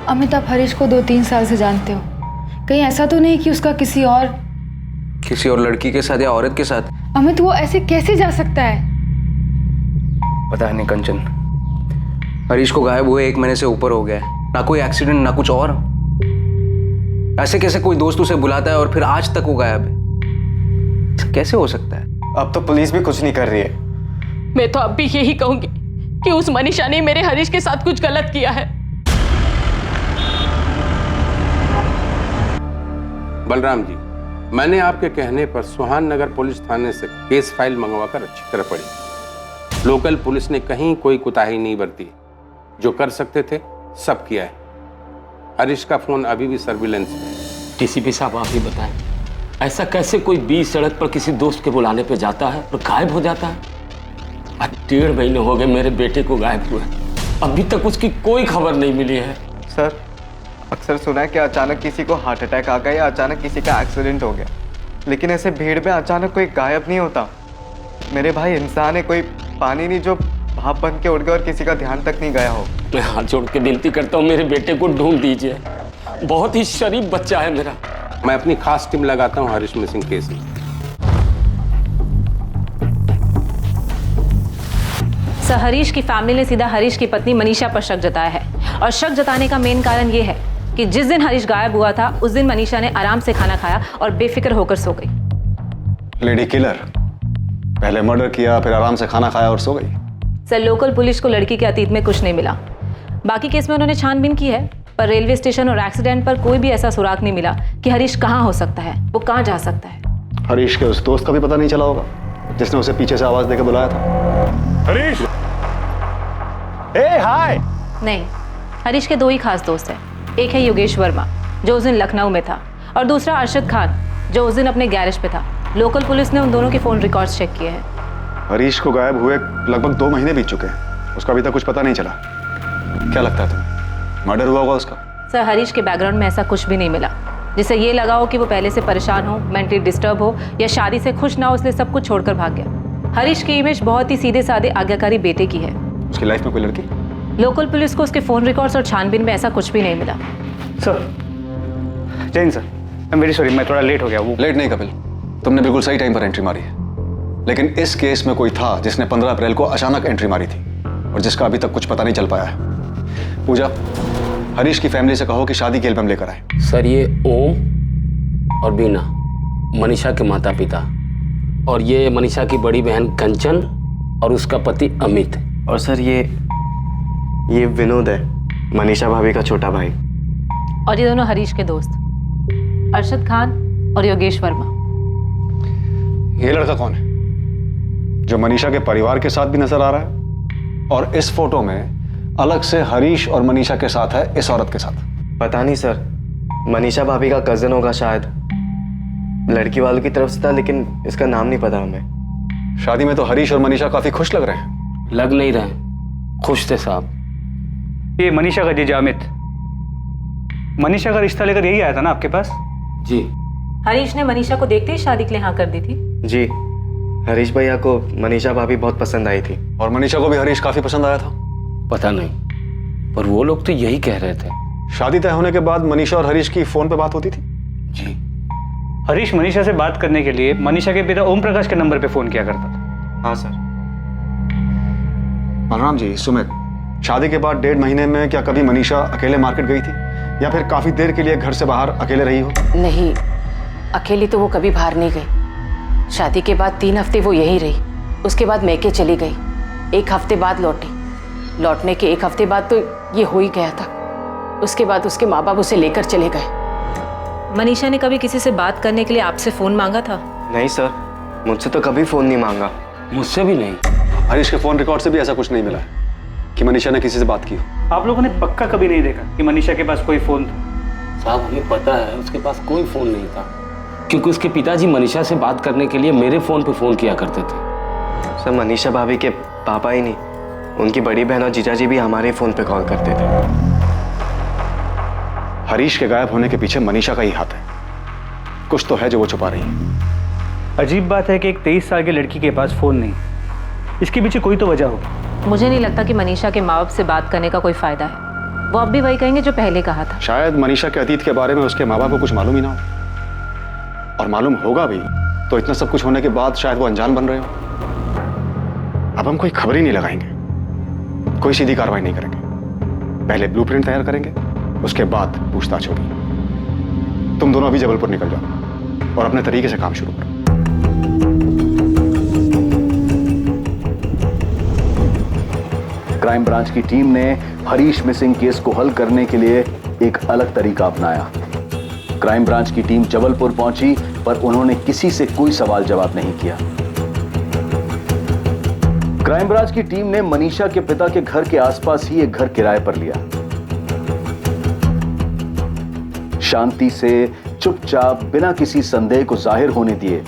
अमित, आप हरीश को 2-3 साल से जानते हो, कहीं ऐसा तो नहीं कि उसका किसी और लड़की के साथ या औरत के साथ? अमित, वो ऐसे कैसे जा सकता है? पता नहीं कंचन, हरीश को गायब हुए 1 महीने से ऊपर हो गया है, ना कोई एक्सीडेंट ना कुछ और। ऐसे कैसे कोई दोस्त उसे बुलाता है और फिर आज तक वो गायब है? कैसे हो सकता है? अब तो पुलिस भी कुछ नहीं कर रही है। मैं तो अब भी यही कहूंगी कि उस मनीषा ने मेरे हरीश के साथ कुछ गलत किया है। बलराम जी, मैंने आपके कहने पर सुहान नगर पुलिस थाने से केस फाइल मंगवाकर अच्छी तरह पढ़ी। लोकल पुलिस ने कहीं कोई कुताही नहीं बरती, जो कर सकते थे सब किया है। हरीश का फोन अभी भी सर्विलेंस में है। डीसीपी साहब, आप ही बताएं, ऐसा कैसे कोई 20 सड़क पर किसी दोस्त के बुलाने पे जाता है और गायब हो जाता है? आज 1.5 महीने हो गए मेरे बेटे को गायब हुए, अभी तक उसकी कोई खबर नहीं मिली है। सर, अक्सर सुना है कि अचानक किसी को हार्ट अटैक आ गया या अचानक किसी का एक्सीडेंट हो गया, लेकिन ऐसे भीड़ में अचानक कोई गायब नहीं होता। मेरे भाई इंसान है, कोई पानी नहीं जो भाप बन के उड़ गया और किसी का ध्यान तक नहीं गया हो। मैं हाथ जोड़ के विनती करता हूँ, मेरे बेटे को ढूंढ दीजिए, बहुत ही शरीफ बच्चा है मेरा। मैं अपनी खास टीम लगाता हूँ हरीश मिसिंग केस में। सर, हरीश की फैमिली ने सीधा हरीश की पत्नी मनीषा पर शक जताया है और शक जताने का मेन कारण ये है कि जिस दिन हरीश गायब हुआ था उस दिन मनीषा ने आराम से खाना खाया और बेफिक्र होकर सो गई। लेडी किलर, पहले मर्डर किया, फिर आराम से खाना खाया और सो गई। सर, लोकल पुलिस को लड़की के अतीत में कुछ नहीं मिला। बाकी केस में उन्होंने छानबीन की है, पर रेलवे स्टेशन और एक्सीडेंट पर कोई भी ऐसा सुराग नहीं मिला कि हरीश कहाँ हो सकता है, वो कहाँ जा सकता है। हरीश के उस दोस्त का भी पता नहीं चला होगा जिसने उसे पीछे से आवाज देकर बुलाया था। हरीश, ए हाय। नहीं, हरीश के दो ही खास दोस्त हैं। एक है योगेश वर्मा जो उस दिन लखनऊ में था, और दूसरा अरशद खान जो उस दिन अपने गैरेज पे था। लोकल पुलिस ने उन दोनों के फोन रिकॉर्ड्स चेक किए हैं। हरीश को गायब हुए लगभग 2 महीने बीत चुके हैं, उसका अभी तक कुछ पता नहीं चला। क्या लगता है तुम्हें, मर्डर हुआ होगा उसका? सर, हरीश के बैकग्राउंड में ऐसा कुछ भी नहीं मिला जिससे ये लगा हो कि वो पहले से परेशान हो, मेंटली डिस्टर्ब हो या शादी से खुश ना हो, इसलिए सब कुछ छोड़कर भाग गया। हरीश की इमेज बहुत ही सीधे साधे आज्ञाकारी बेटे की है। उसकी लाइफ में कोई लड़की? लोकल पुलिस को उसके फोन रिकॉर्ड्स और छानबीन में ऐसा कुछ भी नहीं मिला। Sir, Jain sir, I am very sorry, मैं थोड़ा लेट हो गया। वो लेट नहीं कपिल, तुमने बिल्कुल सही टाइम पर एंट्री मारी है। लेकिन इस केस में कोई था जिसने 15 अप्रैल को अचानक एंट्री मारी थी और जिसका अभी तक कुछ पता नहीं चल पाया है। पूजा, हरीश की फैमिली से कहो कि शादी के एल्बम लेकर आए। सर, ये ओम और बीना मनीषा के माता पिता, और ये मनीषा की बड़ी बहन कंचन और उसका पति अमित। और सर ये विनोद है, मनीषा भाभी का छोटा भाई। और ये दोनों हरीश के दोस्त, अरशद खान और योगेश वर्मा। ये लड़का कौन है जो मनीषा के परिवार के साथ भी नजर आ रहा है और इस फोटो में अलग से हरीश और मनीषा के साथ है इस औरत के साथ? पता नहीं सर, मनीषा भाभी का कजन होगा शायद, लड़की वालों की तरफ से था, लेकिन इसका नाम नहीं पता हमें। शादी में तो हरीश और मनीषा काफी खुश लग रहे हैं। लग नहीं रहे, खुश थे साहब। ये मनीषा का जीजा अमित, मनीषा का रिश्ता लेकर यही आया था ना आपके पास? जी। हरीश ने मनीषा को देखते ही शादी के लिए हाँ कर दी थी। जी, हरीश भैया को मनीषा भाभी बहुत पसंद आई थी। और मनीषा को भी हरीश काफी पसंद आया था? पता नहीं, पर वो लोग तो यही कह रहे थे। शादी तय होने के बाद मनीषा और हरीश की फोन पे बात होती थी? जी। हरीश मनीषा से बात करने के लिए मनीषा के पिता ओम प्रकाश के नंबर पे फोन किया करता था। हाँ सर। बलराम जी, सुमित, शादी के बाद 1.5 महीने में क्या कभी मनीषा अकेले मार्केट गई थी या फिर काफी देर के लिए घर से बाहर अकेले रही हो? नहीं, अकेली तो वो कभी बाहर नहीं गई। शादी के बाद 3 हफ्ते वो यहीं रही, उसके बाद मैके चली गई। 1 हफ्ते बाद लौटी, लौटने के 1 हफ्ते बाद तो ये हो ही गया था। उसके बाद उसके माँ बाप उसे लेकर चले गए। मनीषा ने कभी किसी से बात करने के लिए आपसे फोन मांगा था? नहीं सर, मुझसे तो कभी फोन नहीं मांगा। मुझसे भी नहीं। हरीश के फोन रिकॉर्ड से भी ऐसा कुछ नहीं मिला है कि मनीषा ने किसी से बात की हो। आप लोगों ने पक्का कभी नहीं देखा कि मनीषा के पास कोई फोन था? साहब, हमें पता है उसके पास कोई फोन नहीं था, क्योंकि उसके पिताजी मनीषा से बात करने के लिए मेरे फोन पे फोन किया करते थे। सर, मनीषा भाभी के पापा ही नहीं, उनकी बड़ी बहन और जीजाजी भी हमारे फोन पे कॉल करते थे। हरीश के गायब होने के पीछे मनीषा का ही हाथ है। कुछ तो है जो वो छुपा रही है। अजीब बात है कि एक 23 साल की लड़की के पास फोन नहीं, इसके पीछे कोई तो वजह होगी। मुझे नहीं लगता कि मनीषा के माँ बाप से बात करने का कोई फायदा है। वो अब भी वही कहेंगे जो पहले कहा था। शायद मनीषा के अतीत के बारे में उसके माँ बाप को कुछ मालूम ही ना हो, और मालूम होगा भी तो इतना सब कुछ होने के बाद शायद वो अनजान बन रहे हो। अब हम कोई खबर ही नहीं लगाएंगे, कोई सीधी कार्रवाई नहीं करेंगे। पहले ब्लूप्रिंट तैयार करेंगे, उसके बाद पूछताछ होगी। तुम दोनों अभी जबलपुर निकल जाओ और अपने तरीके से काम शुरू करो। क्राइम ब्रांच की टीम ने हरीश मिसिंग केस को हल करने के लिए एक अलग तरीका अपनाया। क्राइम ब्रांच की टीम जबलपुर पहुंची, पर उन्होंने किसी से कोई सवाल जवाब नहीं किया। क्राइम ब्रांच की टीम ने मनीषा के पिता के घर के आसपास ही एक घर किराए पर लिया। शांति से, चुपचाप, बिना किसी संदेह को जाहिर होने दिए,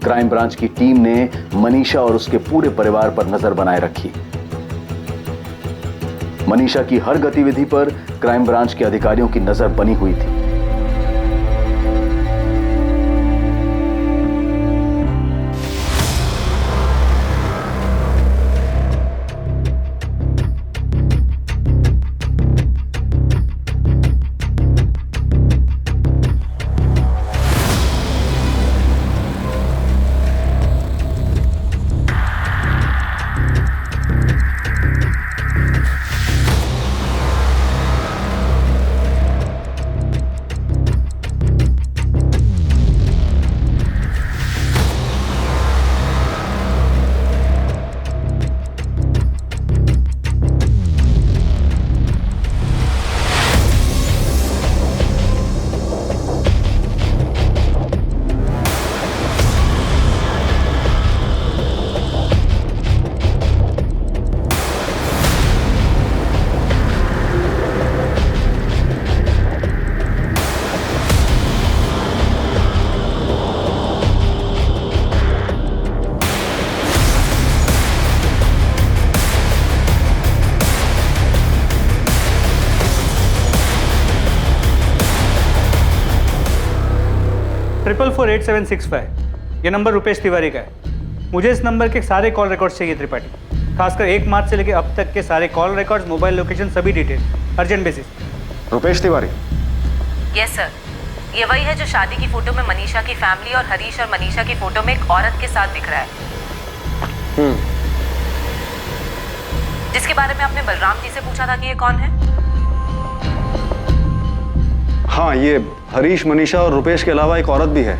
क्राइम ब्रांच की टीम ने मनीषा और उसके पूरे परिवार पर नजर बनाए रखी। मनीषा की हर गतिविधि पर क्राइम ब्रांच के अधिकारियों की नजर बनी हुई थी। 448765 ये नंबर रुपेश तिवारी का है। मुझे इस नंबर के सारे कॉल रिकॉर्ड्स चाहिए त्रिपाठी, खासकर 1 मार्च से लेकर अब तक के सारे कॉल रिकॉर्ड्स, मोबाइल लोकेशन, सभी detail, urgent basis. Rupesh Tiwari? Yes sir, ये वही है जो शादी की फोटो में मनीषा की फैमिली और हरीश और मनीषा की फोटो में एक औरत के साथ दिख रहा है, जिसके बारे में आपने बलराम जी से पूछा था कि ये कौन है। हाँ, ये हरीश, मनीषा और रुपेश के अलावा एक औरत भी है,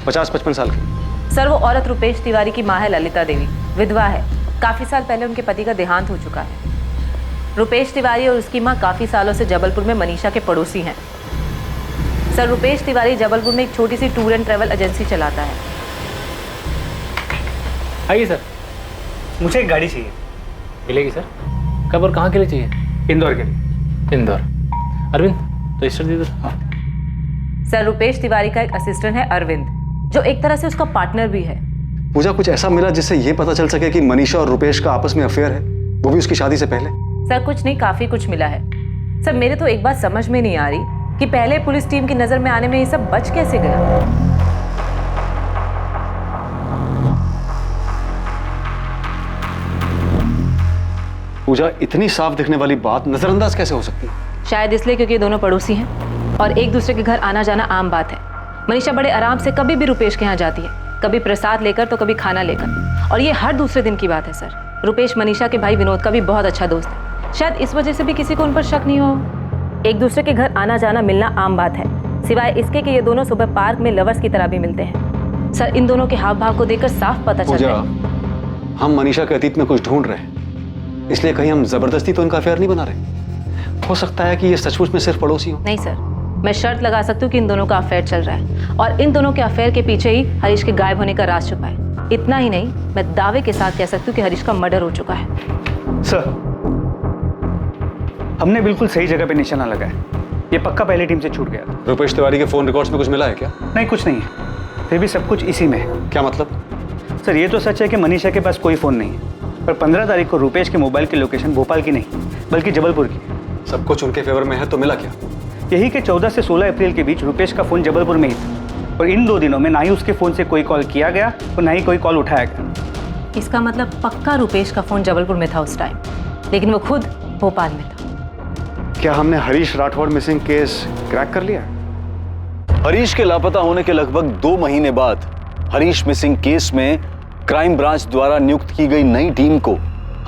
50-55 साल की। सर वो औरत रुपेश तिवारी की माँ है ललिता देवी, विधवा है। काफी साल पहले उनके पति का देहांत हो चुका है। रुपेश तिवारी और उसकी माँ काफी सालों से जबलपुर में मनीषा के पड़ोसी हैं। सर रुपेश तिवारी जबलपुर में एक छोटी सी टूर एंड ट्रैवल एजेंसी चलाता है। आइए सर, मुझे एक गाड़ी चाहिए। मिलेगी सर। कब और कहाँ के लिए चाहिए? इंदौर के लिए। इंदौर। अरविंद तो रजिस्टर दे दो। हाँ। सर रुपेश तिवारी का एक असिस्टेंट है अरविंद, जो एक तरह से उसका पार्टनर भी है। पूजा, कुछ ऐसा मिला जिससे ये पता चल सके कि मनीषा और रुपेश का आपस में अफेयर है, वो भी उसकी शादी से पहले? सर कुछ नहीं, काफी कुछ मिला है। सर मेरे तो एक बात समझ में नहीं आ रही कि पहले पुलिस टीम की नजर में आने में ये सब बच कैसे गया। पूजा, इतनी साफ दिखने वाली बात नजरअंदाज कैसे हो सकती है? शायद इसलिए क्योंकि ये दोनों पड़ोसी हैं और एक दूसरे के घर आना जाना आम बात है। मनीषा बड़े आराम से कभी भी रुपेश के यहाँ जाती है, कभी प्रसाद लेकर तो कभी खाना लेकर, और ये हर दूसरे दिन की बात है। सर रुपेश मनीषा के भाई विनोद का भी बहुत अच्छा दोस्त है, शायद इस वजह से भी किसी को उन पर शक नहीं हो। एक दूसरे के घर आना जाना मिलना आम बात है, सिवाय इसके कि ये दोनों सुबह पार्क में लवर्स की तरह भी मिलते हैं। सर इन दोनों के हाव भाव को देखकर साफ पता चल रहा है। हम मनीषा के अतीत में कुछ ढूंढ रहे हैं, इसलिए कहीं हम जबरदस्ती तो इनका अफेयर नहीं बना रहे। हो सकता है कि ये सचमुच में सिर्फ पड़ोसी हो। नहीं सर, मैं शर्त लगा सकती हूँ कि इन दोनों का अफेयर चल रहा है और इन दोनों के अफेयर के पीछे ही हरीश के गायब होने का राज छुपा है। इतना ही नहीं, मैं दावे के साथ कह सकती हूँ कि हरीश का मर्डर हो चुका है। सर हमने बिल्कुल सही जगह पे निशाना लगाया, ये पक्का पहली टीम से छूट गया था। रुपेश तिवारी के फोन रिकॉर्ड्स में कुछ मिला है क्या? नहीं, कुछ नहीं है, फिर भी सब कुछ इसी में है। क्या मतलब? सर ये तो सच है कि मनीषा के पास कोई फ़ोन नहीं है, पर 15 तारीख को रुपेश के मोबाइल की लोकेशन भोपाल की नहीं बल्कि जबलपुर की। सब कुछ उनके फेवर में है, तो मिला क्या? यही कि 14 से 16 अप्रैल के बीच रुपेश का फ़ोन जबलपुर में ही था और इन 2 दिनों में ना ही उसके फ़ोन से कोई कॉल किया गया और ना ही कोई कॉल उठाया गया। इसका मतलब पक्का रुपेश का फ़ोन जबलपुर में था उस टाइम, लेकिन वो खुद भोपाल में था। क्या हमने Harish Rathore missing case crack कर लिया? हरीश के लापता होने के लगभग 2 महीने बाद हरीश मिसिंग केस में क्राइम ब्रांच द्वारा नियुक्त की गई नई टीम को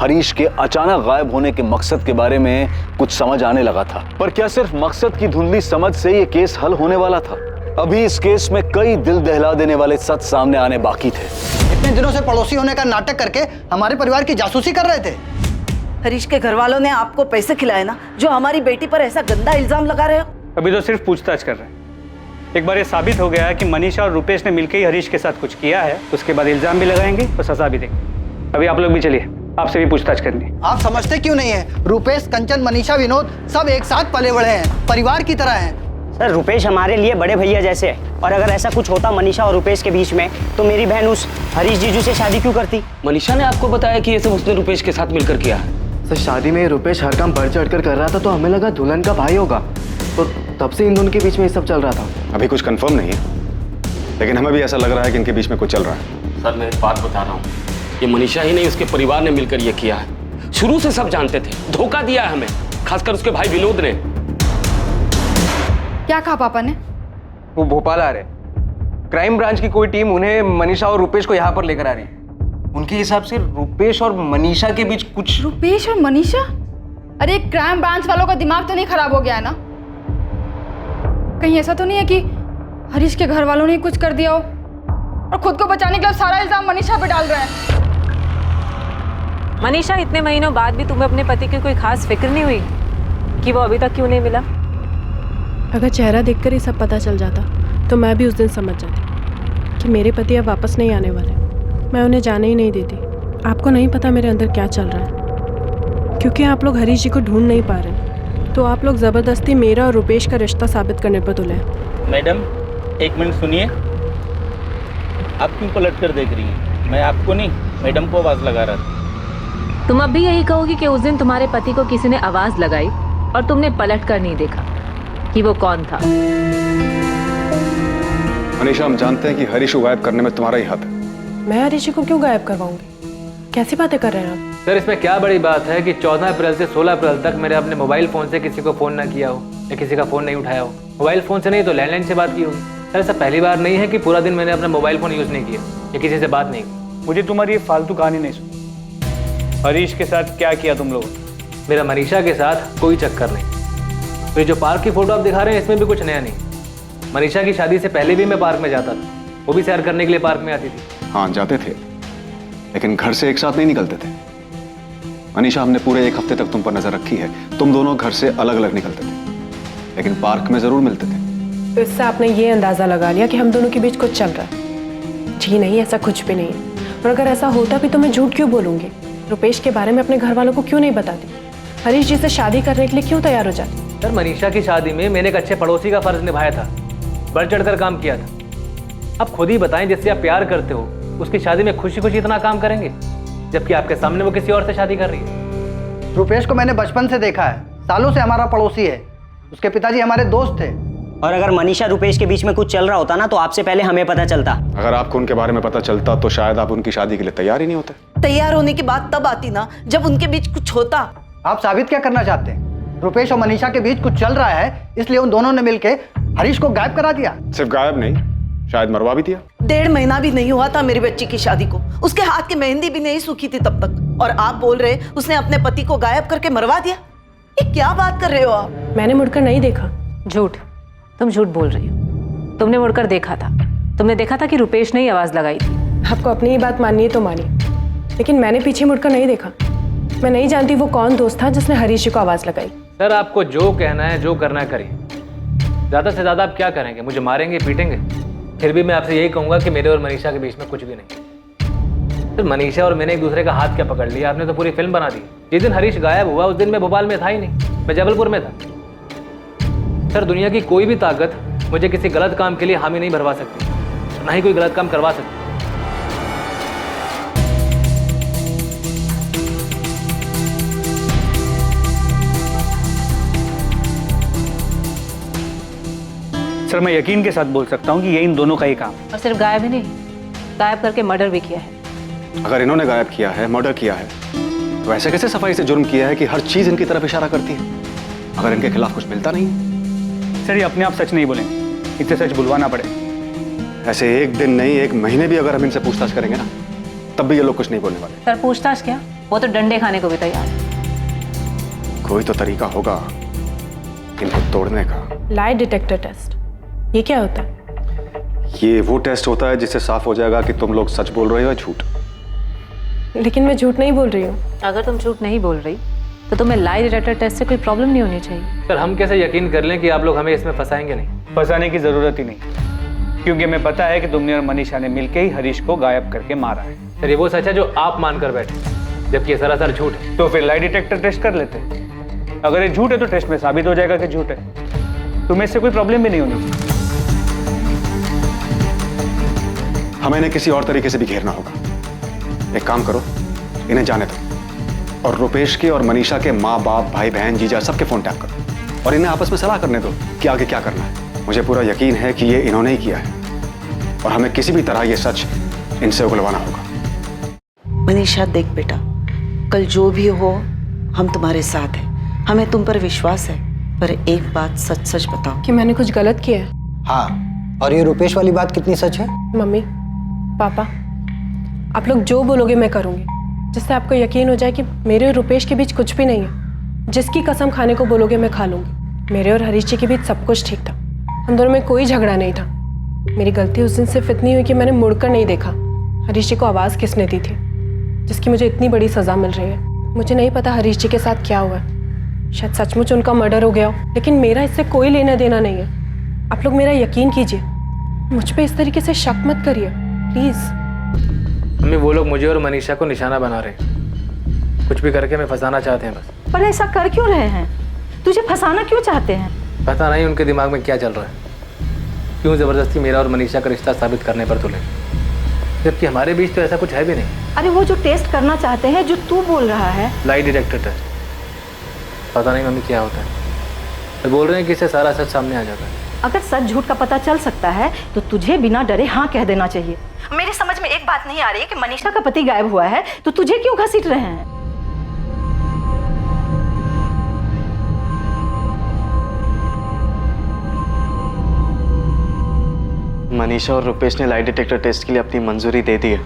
हरीश के अचानक गायब होने के मकसद के बारे में कुछ समझ आने लगा था। पर क्या सिर्फ मकसद की धुंधली समझ से ये केस हल होने वाला था? अभी इस केस में कई दिल दहला देने वाले सच सामने आने बाकी थे। इतने दिनों से पड़ोसी होने का नाटक करके हमारे परिवार की जासूसी कर रहे थे। हरीश के घर वालों ने आपको पैसे खिलाए ना, जो हमारी बेटी पर ऐसा गंदा इल्जाम लगा रहे हो। अभी तो सिर्फ पूछताछ कर रहे हैं। एक बार ये साबित हो गया कि मनीषा और रुपेश ने मिलकर ही हरीश के साथ कुछ किया है, उसके बाद इल्जाम भी लगाएंगे और सजा भी देंगे। अभी आप लोग भी चलिए, आपसे भी पूछताछ करनी। आप समझते क्यों नहीं है? रुपेश, कंचन, मनीषा, विनोद सब एक साथ पले बड़े हैं, परिवार की तरह हैं। सर रुपेश हमारे लिए बड़े भैया जैसे है, और अगर ऐसा कुछ होता मनीषा और रुपेश के बीच में तो मेरी बहन उस हरीश जीजू से शादी क्यों करती? मनीषा ने आपको बताया कि ये सब उसने रुपेश के साथ मिलकर किया है। सर शादी में रुपेश हर काम बढ़ चढ़ कर रहा था, तो हमें लगा दुल्हन का भाई होगा, तो तब से इन दोनों के बीच में ये सब चल रहा था। अभी कुछ कंफर्म नहीं है, लेकिन हमें भी ऐसा लग रहा है कि इनके बीच में कुछ चल रहा है। सर मैं एक बात बता रहा हूँ, ये मनीषा ही नहीं उसके परिवार ने मिलकर ये किया है। शुरू से सब जानते थे, धोखा दिया है हमें, खासकर उसके भाई विनोद ने। क्या कहा पापा ने? वो भोपाल आ रहे, क्राइम ब्रांच की कोई टीम उन्हें मनीषा और रुपेश को यहाँ पर लेकर आ रही है। उनके हिसाब से रुपेश और मनीषा के बीच कुछ। रुपेश और मनीषा? अरे क्राइम ब्रांच वालों का दिमाग तो नहीं खराब हो गया है ना? कहीं ऐसा तो नहीं है कि हरीश के घर वालों ने कुछ कर दिया हो और खुद को बचाने के लिए सारा इल्जाम मनीषा पे डाल रहे हैं? मनीषा, इतने महीनों बाद भी तुम्हें अपने पति की कोई खास फिक्र नहीं हुई कि वो अभी तक क्यों नहीं मिला? अगर चेहरा देखकर ही सब पता चल जाता तो मैं भी उस दिन समझ जाती कि मेरे पति अब वापस नहीं आने वाले। मैं उन्हें जाने ही नहीं देती। आपको नहीं पता मेरे अंदर क्या चल रहा है, क्योंकि आप लोग हरीश जी को ढूंढ नहीं पा रहे, तो आप लोग ज़बरदस्ती मेरा और रुपेश का रिश्ता साबित करने पर तुले। मैडम 1 मिनट सुनिए, आप क्यों पलट कर देख रही हैं? मैं आपको नहीं, मैडम को आवाज़ लगा रहा था। तुम अब भी यही कहोगी कि उस दिन तुम्हारे पति को किसी ने आवाज़ लगाई और तुमने पलट कर नहीं देखा कि वो कौन था? मनीषा, हम जानते हैं कि हरीश को गायब करने में तुम्हारा ही हाथ है। मैं हरीश को क्यों गायब करवाऊंगी? कैसी बातें कर रहे हैं आप? सर, इसमें क्या बड़ी बात है कि 14 अप्रैल से 16 अप्रैल तक मैंने अपने मोबाइल फ़ोन से किसी को फ़ोन ना किया हो या किसी का फ़ोन नहीं उठाया हो। मोबाइल फ़ोन से नहीं तो लैंडलाइन से बात की होगी। सर, ऐसा पहली बार नहीं है कि पूरा दिन मैंने अपना मोबाइल फ़ोन यूज़ नहीं किया या किसी से बात नहीं की। मुझे तुम्हारी ये फालतू कहानी नहीं सुनी। हरीश के साथ क्या किया तुम लोगों ने? मेरा मनीषा के साथ कोई चक्कर नहीं। तो ये जो पार्क की फ़ोटो आप दिखा रहे हैं, इसमें भी कुछ नया नहीं। मनीषा की शादी से पहले भी मैं पार्क में जाता था, वो भी सैर करने के लिए पार्क में आती थी। हाँ, जाते थे, लेकिन घर से एक साथ नहीं निकलते थे। मनीषा, हमने पूरे 1 हफ्ते तक तुम पर नजर रखी है। तुम दोनों घर से अलग अलग निकलते थे, लेकिन पार्क में जरूर मिलते थे। तो इससे आपने ये अंदाजा लगा लिया कि हम दोनों के बीच कुछ चल रहा है? जी नहीं, ऐसा कुछ भी नहीं है। और अगर ऐसा होता भी तो मैं झूठ क्यों बोलूंगी? रुपेश के बारे में अपने घर वालों को क्यों नहीं बताती? हरीश जी से शादी करने के लिए क्यों तैयार हो जाती? सर, मनीषा की शादी में मैंने एक अच्छे पड़ोसी का फर्ज निभाया था, बढ़ चढ़कर काम किया था। अब खुद ही बताएं, जिससे आप प्यार करते हो उसकी शादी में खुशी खुशी इतना काम करेंगे, जबकि आपके सामने वो किसी और से शादी कर रही है। रुपेश को मैंने बचपन से देखा है, सालों से हमारा पड़ोसी है। उसके पिताजी हमारे दोस्त थे। और अगर मनीषा रुपेश के बीच में कुछ चल रहा होता ना, तो आपसे पहले हमें पता चलता। अगर आपको उनके बारे में पता चलता तो शायद आप उनकी शादी के लिए तैयार ही नहीं होते। तैयार होने की बात तब आती ना जब उनके बीच कुछ होता। आप साबित क्या करना चाहते हैं? रुपेश और मनीषा के बीच कुछ चल रहा है, इसलिए उन दोनों ने मिलकर हरीश को गायब करा दिया। सिर्फ गायब नहीं, शायद मरवा भी दिया। 1.5 महीना भी नहीं हुआ था मेरी बच्ची की शादी को, उसके हाथ की मेहंदी भी नहीं सूखी थी तब तक, और आप बोल रहे उसने अपने पति को गायब करके मरवा दिया? ये क्या बात कर रहे हो आप? मैंने मुड़कर नहीं देखा। झूठ, तुम झूठ बोल रही हो। तुमने मुड़कर देखा था, तुमने देखा था कि रुपेश ने ही आवाज़ लगाई थी। आपको अपनी ही बात माननी है तो मानिए, लेकिन मैंने पीछे मुड़कर नहीं देखा। मैं नहीं जानती वो कौन दोस्त था जिसने हरीश जी को आवाज़ लगाई। सर, आपको जो कहना है, जो करना है करिए। ज़्यादा से ज़्यादा आप क्या करेंगे? मुझे मारेंगे, पीटेंगे? फिर भी मैं आपसे यही कहूँगा कि मेरे और मनीषा के बीच में कुछ भी नहीं। फिर मनीषा और मैंने एक दूसरे का हाथ क्या पकड़ लिया? आपने तो पूरी फिल्म बना दी। जिस दिन हरीश गायब हुआ उस दिन मैं भोपाल में था ही नहीं, मैं जबलपुर में था। सर, दुनिया की कोई भी ताकत मुझे किसी गलत काम के लिए हामी नहीं भरवा सकती, ना ही कोई गलत काम करवा सकती। सर, मैं यकीन के साथ बोल सकता हूँ कि ये इन दोनों का ही काम। और सिर्फ गायब ही नहीं, गायब करके मर्डर भी किया है। अगर इन्होंने गायब किया है, मर्डर किया है, तो ऐसे कैसे सफाई से जुर्म किया है कि हर चीज इनकी तरफ इशारा करती है, अगर इनके खिलाफ कुछ मिलता नहीं? सर, ये अपने आप सच नहीं बोलेंगे, इसे सच बुलवाना पड़े। ऐसे 1 दिन नहीं, 1 महीने भी अगर हम इनसे पूछताछ करेंगे ना, तब भी ये लोग कुछ नहीं बोलने वाले। सर, पूछताछ क्या, वो तो डंडे खाने को भी तैयार है। कोई तो तरीका होगा इनको तोड़ने का। लाई डिटेक्टर टेस्ट, ये क्या होता है? ये वो टेस्ट होता है जिससे साफ हो जाएगा कि तुम लोग सच बोल रहे हो या झूठ। लेकिन मैं झूठ नहीं बोल रही हूँ। अगर तुम झूठ नहीं बोल रही तो तुम्हें लाई डिटेक्टर टेस्ट से कोई प्रॉब्लम नहीं होनी चाहिए। सर, हम कैसे यकीन कर लें कि आप लोग हमें इसमें फंसाएंगे नहीं? फंसाने की जरूरत ही नहीं, क्योंकि हमें पता है कि तुमने और मनीषा ने मिलकर ही हरीश को गायब करके मारा है। सर, ये वो सच है जो आप मानकर बैठे, जबकि ये सरासर झूठ है। तो फिर लाई डिटेक्टर टेस्ट कर लेते। अगर ये झूठ है तो टेस्ट में साबित हो जाएगा कि झूठ है। तुम्हें इससे कोई प्रॉब्लम भी नहीं होनी चाहिए। हमें इन्हें किसी और तरीके से भी घेरना होगा। एक काम करो, इन्हें जाने दो और रुपेश के और मनीषा के माँ बाप, भाई बहन, जीजा सबके फोन टैप करो और इन्हें आपस में सलाह करने दो कि आगे क्या करना है। मुझे पूरा यकीन है कि ये इन्होंने ही किया है और हमें किसी भी तरह ये सच इनसे उगलवाना होगा। मनीषा, देख बेटा, कल जो भी हो हम तुम्हारे साथ हैं, हमें तुम पर विश्वास है, पर एक बात सच सच बताओ कि मैंने कुछ गलत किया है। हाँ, और ये रुपेश वाली बात कितनी सच है? मम्मी, पापा, आप लोग जो बोलोगे मैं करूँगी, जिससे आपको यकीन हो जाए कि मेरे और रुपेश के बीच कुछ भी नहीं है। जिसकी कसम खाने को बोलोगे मैं खा लूँगी। मेरे और हरीश जी के बीच सब कुछ ठीक था, हम दोनों में कोई झगड़ा नहीं था। मेरी गलती उस दिन सिर्फ इतनी हुई कि मैंने मुड़कर नहीं देखा हरीश जी को आवाज़ किसने दी थी, जिसकी मुझे इतनी बड़ी सज़ा मिल रही है। मुझे नहीं पता हरीश जी के साथ क्या हुआ है, शायद सचमुच उनका मर्डर हो गया हो, लेकिन मेरा इससे कोई लेना देना नहीं है। आप लोग मेरा यकीन कीजिए, मुझ पे इस तरीके से शक मत करिए प्लीज़। मम्मी, वो लोग मुझे और मनीषा को निशाना बना रहे हैं, कुछ भी करके हमें फंसाना चाहते हैं बस। पर ऐसा कर क्यों रहे हैं? तुझे फंसाना क्यों चाहते हैं? पता नहीं उनके दिमाग में क्या चल रहा है, क्यों ज़बरदस्ती मेरा और मनीषा का रिश्ता साबित करने पर तुले, जबकि हमारे बीच तो ऐसा कुछ है भी नहीं। अरे वो जो टेस्ट करना चाहते हैं, जो तू बोल रहा है, लाई डिटेक्टर टेस्ट, पता नहीं मम्मी क्या होता है। तो बोल रहे हैं कि इससे सारा सच सामने आ जाता है। अगर सच झूठ का पता चल सकता है तो तुझे बिना डरे हाँ कह देना चाहिए। मेरी समझ में एक बात नहीं आ रही है कि मनीषा का पति गायब हुआ है तो तुझे क्यों घसीट रहे हैं? मनीषा और रुपेश ने लाई डिटेक्टर टेस्ट के लिए अपनी मंजूरी दे दी है।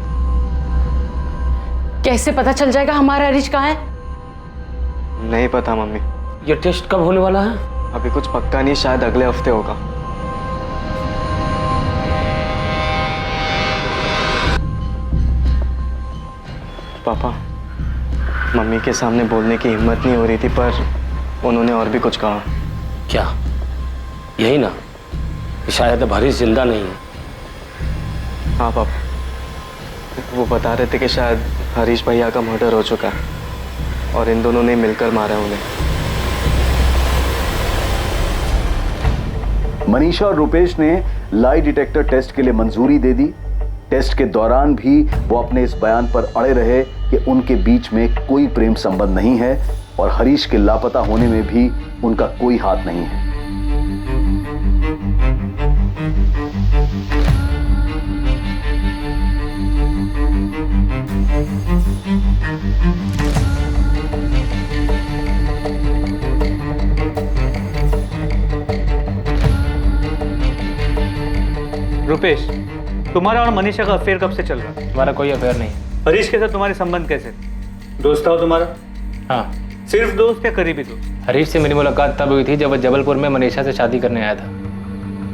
कैसे पता चल जाएगा हमारा हरीश कहाँ है? नहीं पता मम्मी। ये टेस्ट कब होने वाला है? अभी कुछ पक्का नहीं, शायद अगले हफ्ते होगा। पापा, मम्मी के सामने बोलने की हिम्मत नहीं हो रही थी पर उन्होंने और भी कुछ कहा। क्या? यही ना कि शायद अब हरीश जिंदा नहीं है। हाँ पापा, वो बता रहे थे कि शायद हरीश भैया का मर्डर हो चुका है और इन दोनों ने मिलकर मारा है उन्हें। मनीषा और रुपेश ने लाई डिटेक्टर टेस्ट के लिए मंजूरी दे दी। टेस्ट के दौरान भी वो अपने इस बयान पर अड़े रहे कि उनके बीच में कोई प्रेम संबंध नहीं है और हरीश के लापता होने में भी उनका कोई हाथ नहीं है। रुपेश, तुम्हारा और मनीषा का अफेयर कब से चल रहा है? हमारा कोई अफेयर नहीं। हरीश के साथ तुम्हारे संबंध कैसे? दोस्त था वो तुम्हारा? हाँ। सिर्फ दोस्त या करीबी दोस्त? हरीश से मेरी मुलाकात तब हुई थी जब वो जबलपुर में मनीषा से शादी करने आया था।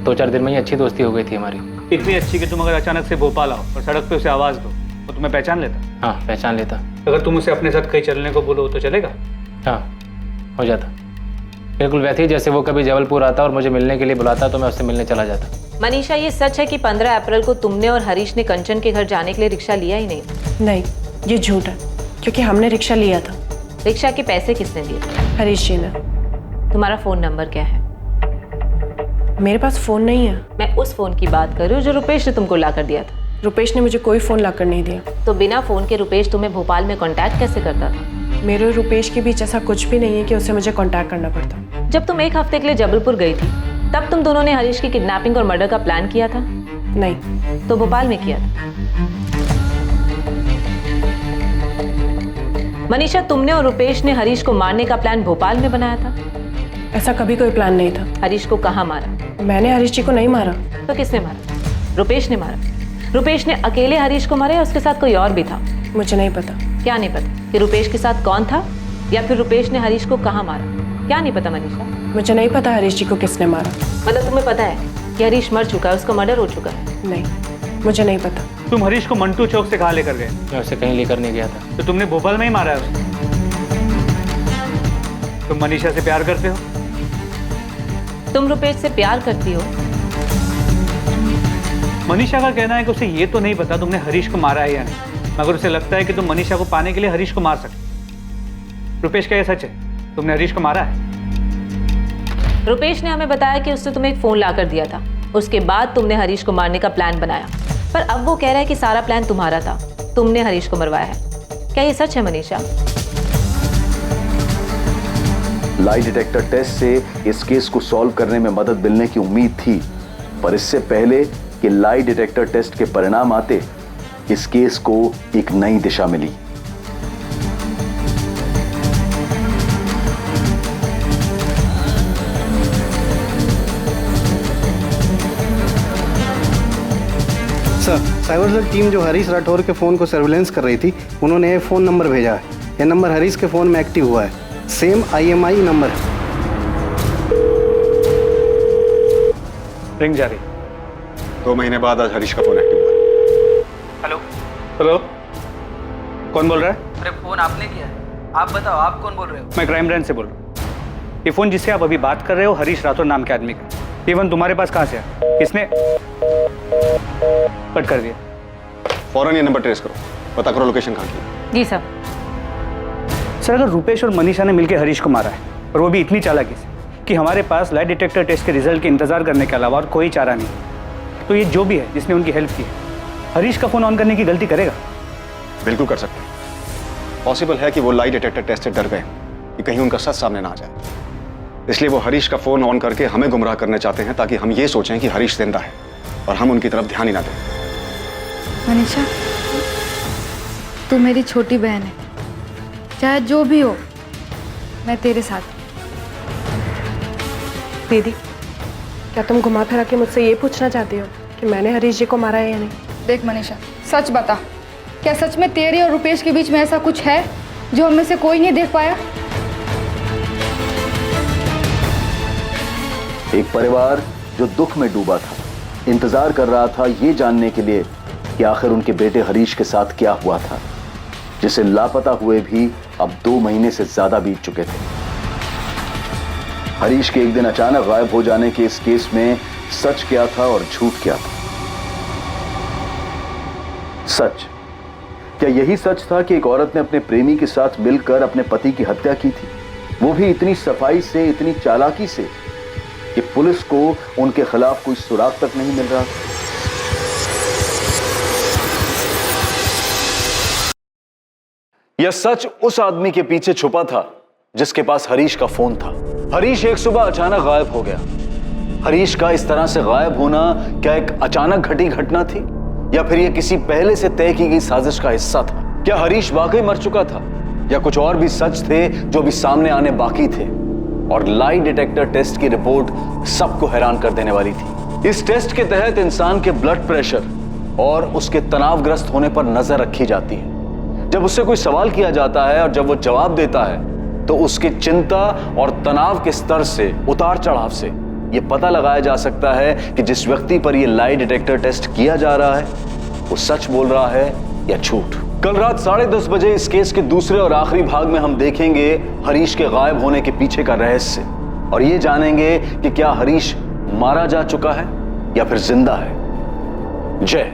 2-4 दिन में ही अच्छी दोस्ती हो गई थी हमारी। इतनी अच्छी कि तुम अगर अचानक से भोपाल आओ और सड़क पे उसे आवाज़ दो तो तुम्हें पहचान लेता? हाँ, पहचान लेता। अगर तुम उसे अपने साथ कहीं चलने को बोलो तो चलेगा? हाँ, हो जाता। बिल्कुल वैसे ही जैसे वो कभी जबलपुर आता और मुझे मिलने के लिए बुलाता तो मैं उससे मिलने चला जाता। मनीषा, ये सच है कि 15 अप्रैल को तुमने और हरीश ने कंचन के घर जाने के लिए रिक्शा लिया ही नहीं? नहीं, ये झूठ है क्योंकि हमने रिक्शा लिया था। रिक्शा के पैसे किसने दिए? हरीश जी ने। तुम्हारा फोन नंबर क्या है? मेरे पास फोन नहीं है। मैं उस फोन की बात कर रही हूँ जो रुपेश ने तुमको ला कर दिया था। रुपेश ने मुझे कोई फोन ला कर नहीं दिया। तो बिना फोन के रुपेश तुम्हें भोपाल में कांटेक्ट कैसे करता था? मेरे और रुपेश के बीच ऐसा कुछ भी नहीं है कि उसे मुझे कांटेक्ट करना पड़ता। जब तुम 1 हफ्ते के लिए जबलपुर गई थी तब तुम दोनों ने हरीश की किडनैपिंग और मर्डर का प्लान किया था? नहीं। तो भोपाल में किया था। मनीषा, तुमने और रुपेश ने हरीश को मारने का प्लान भोपाल में बनाया था? ऐसा कभी कोई प्लान नहीं था। हरीश को कहाँ मारा? मैंने हरीश जी को नहीं मारा। तो किसने मारा? रुपेश ने मारा। रुपेश ने अकेले हरीश को मारा या उसके साथ कोई और भी था? मुझे नहीं पता। क्या नहीं पता? कि रुपेश के साथ कौन था या फिर रुपेश ने हरीश को कहाँ मारा? क्या नहीं पता मनीषा? मुझे नहीं पता हरीश जी को किसने मारा। मतलब तुम्हें पता है कि हरीश मर चुका है, उसका मर्डर हो चुका है? नहीं, मुझे नहीं पता। तुम हरीश को मंटू चौक से कहाँ लेकर गए? मैं उसे कहीं लेकर नहीं गया था। तो तुमने भोपाल में ही मारा है उसे? तुम मनीषा से प्यार करते हो? तुम रुपेश से प्यार करती हो? मनीषा का कहना है कि उसे ये तो नहीं पता तुमने हरीश को मारा है या नहीं, मगर उसे लगता है कि तुम मनीषा को पाने के लिए हरीश को मार सकते। रुपेश, क्या ये सच है? तुमने हरीश को मारा है? रुपेश ने हमें बताया कि उसने तुम्हें एक फोन ला कर दिया था। उसके बाद तुमने हरीश को मारने का प्लान बनाया, पर अब वो कह रहा है कि सारा प्लान तुम्हारा था, तुमने हरीश को मरवाया है। क्या ये सच है मनीषा? लाई डिटेक्टर टेस्ट से इस केस को सॉल्व करने में मदद मिलने की उम्मीद थी, पर इससे पहले कि लाई डिटेक्टर टेस्ट के परिणाम आते, इस केस को एक नई दिशा मिली। सर, साइबर सेल टीम जो हरीश राठौर के फ़ोन को सर्विलेंस कर रही थी, उन्होंने ये फ़ोन नंबर भेजा है। ये नंबर हरीश के फ़ोन में एक्टिव हुआ है। सेम IMI नंबर है। रिंग जा रही। 2 महीने बाद आज हरीश का फ़ोन एक्टिव हुआ है। हेलो हेलो, कौन बोल रहा है? अरे फ़ोन आपने किया है, आप बताओ आप कौन बोल रहे हो? मैं क्राइम ब्रांच से बोल रहा हूँ। ये फ़ोन जिससे आप अभी बात कर रहे हो हरीश राठौर नाम के आदमी का, ये फ़ोन तुम्हारे पास कहाँ से है? किसने कट कर दिया? फौरन ये नंबर ट्रेस करो, पता करो लोकेशन कहाँ की। जी सर। सर, अगर रुपेश और मनीषा ने मिलकर हरीश को मारा है और वो भी इतनी चालाकी से कि हमारे पास लाई डिटेक्टर टेस्ट के रिजल्ट के इंतजार करने के अलावा और कोई चारा नहीं, तो ये जो भी है जिसने उनकी हेल्प की है, हरीश का फ़ोन ऑन करने की गलती करेगा? बिल्कुल कर सकते हैं। पॉसिबल है कि वो लाई डिटेक्टर टेस्ट से डर गए कि कहीं उनका सच सामने ना आ जाए। इसलिए वो हरीश का फोन ऑन करके हमें गुमराह करना चाहते हैं ताकि हम ये सोचें कि हरीश जिंदा है और हम उनकी तरफ ध्यान ही ना दें। मनीषा, तू मेरी छोटी बहन है, चाहे जो भी हो मैं तेरे साथ। दीदी, क्या तुम घुमा फिरा के मुझसे ये पूछना चाहती हो कि मैंने हरीश जी को मारा है या नहीं? देख मनीषा, सच बता, क्या सच में तेरे और रुपेश के बीच में ऐसा कुछ है जो हम में से कोई नहीं देख पाया? एक परिवार जो दुख में डूबा था, इंतजार कर रहा था ये जानने के लिए कि आखिर उनके बेटे हरीश के साथ क्या हुआ था, जिसे लापता हुए भी अब 2 महीने से ज्यादा बीत चुके थे। हरीश के एक दिन अचानक गायब हो जाने के इस केस में सच क्या था और झूठ क्या था? सच, क्या यही सच था कि एक औरत ने अपने प्रेमी के साथ मिलकर अपने पति की हत्या की थी, वो भी इतनी सफाई से, इतनी चालाकी से कि पुलिस को उनके खिलाफ कोई सुराग तक नहीं मिल रहा था? यह सच उस आदमी के पीछे छुपा था जिसके पास हरीश का फोन था। हरीश एक सुबह अचानक गायब हो गया। हरीश का इस तरह से गायब होना क्या एक अचानक घटी घटना थी या फिर यह किसी पहले से तय की गई साजिश का हिस्सा था? क्या हरीश वाकई मर चुका था या कुछ और भी सच थे जो भी सामने आने बाकी थे? और लाई डिटेक्टर टेस्ट की रिपोर्ट सबको हैरान कर देने वाली थी। इस टेस्ट के तहत इंसान के ब्लड प्रेशर और उसके तनावग्रस्त होने पर नजर रखी जाती है। जब उससे कोई सवाल किया जाता है और जब वो जवाब देता है तो उसकी चिंता और तनाव के स्तर से, उतार चढ़ाव से यह पता लगाया जा सकता है कि जिस व्यक्ति पर यह लाई डिटेक्टर टेस्ट किया जा रहा है वो सच बोल रहा है या झूठ। कल रात 10:30 बजे इस केस के दूसरे और आखिरी भाग में हम देखेंगे हरीश के गायब होने के पीछे का रहस्य और ये जानेंगे कि क्या हरीश मारा जा चुका है या फिर जिंदा है। जय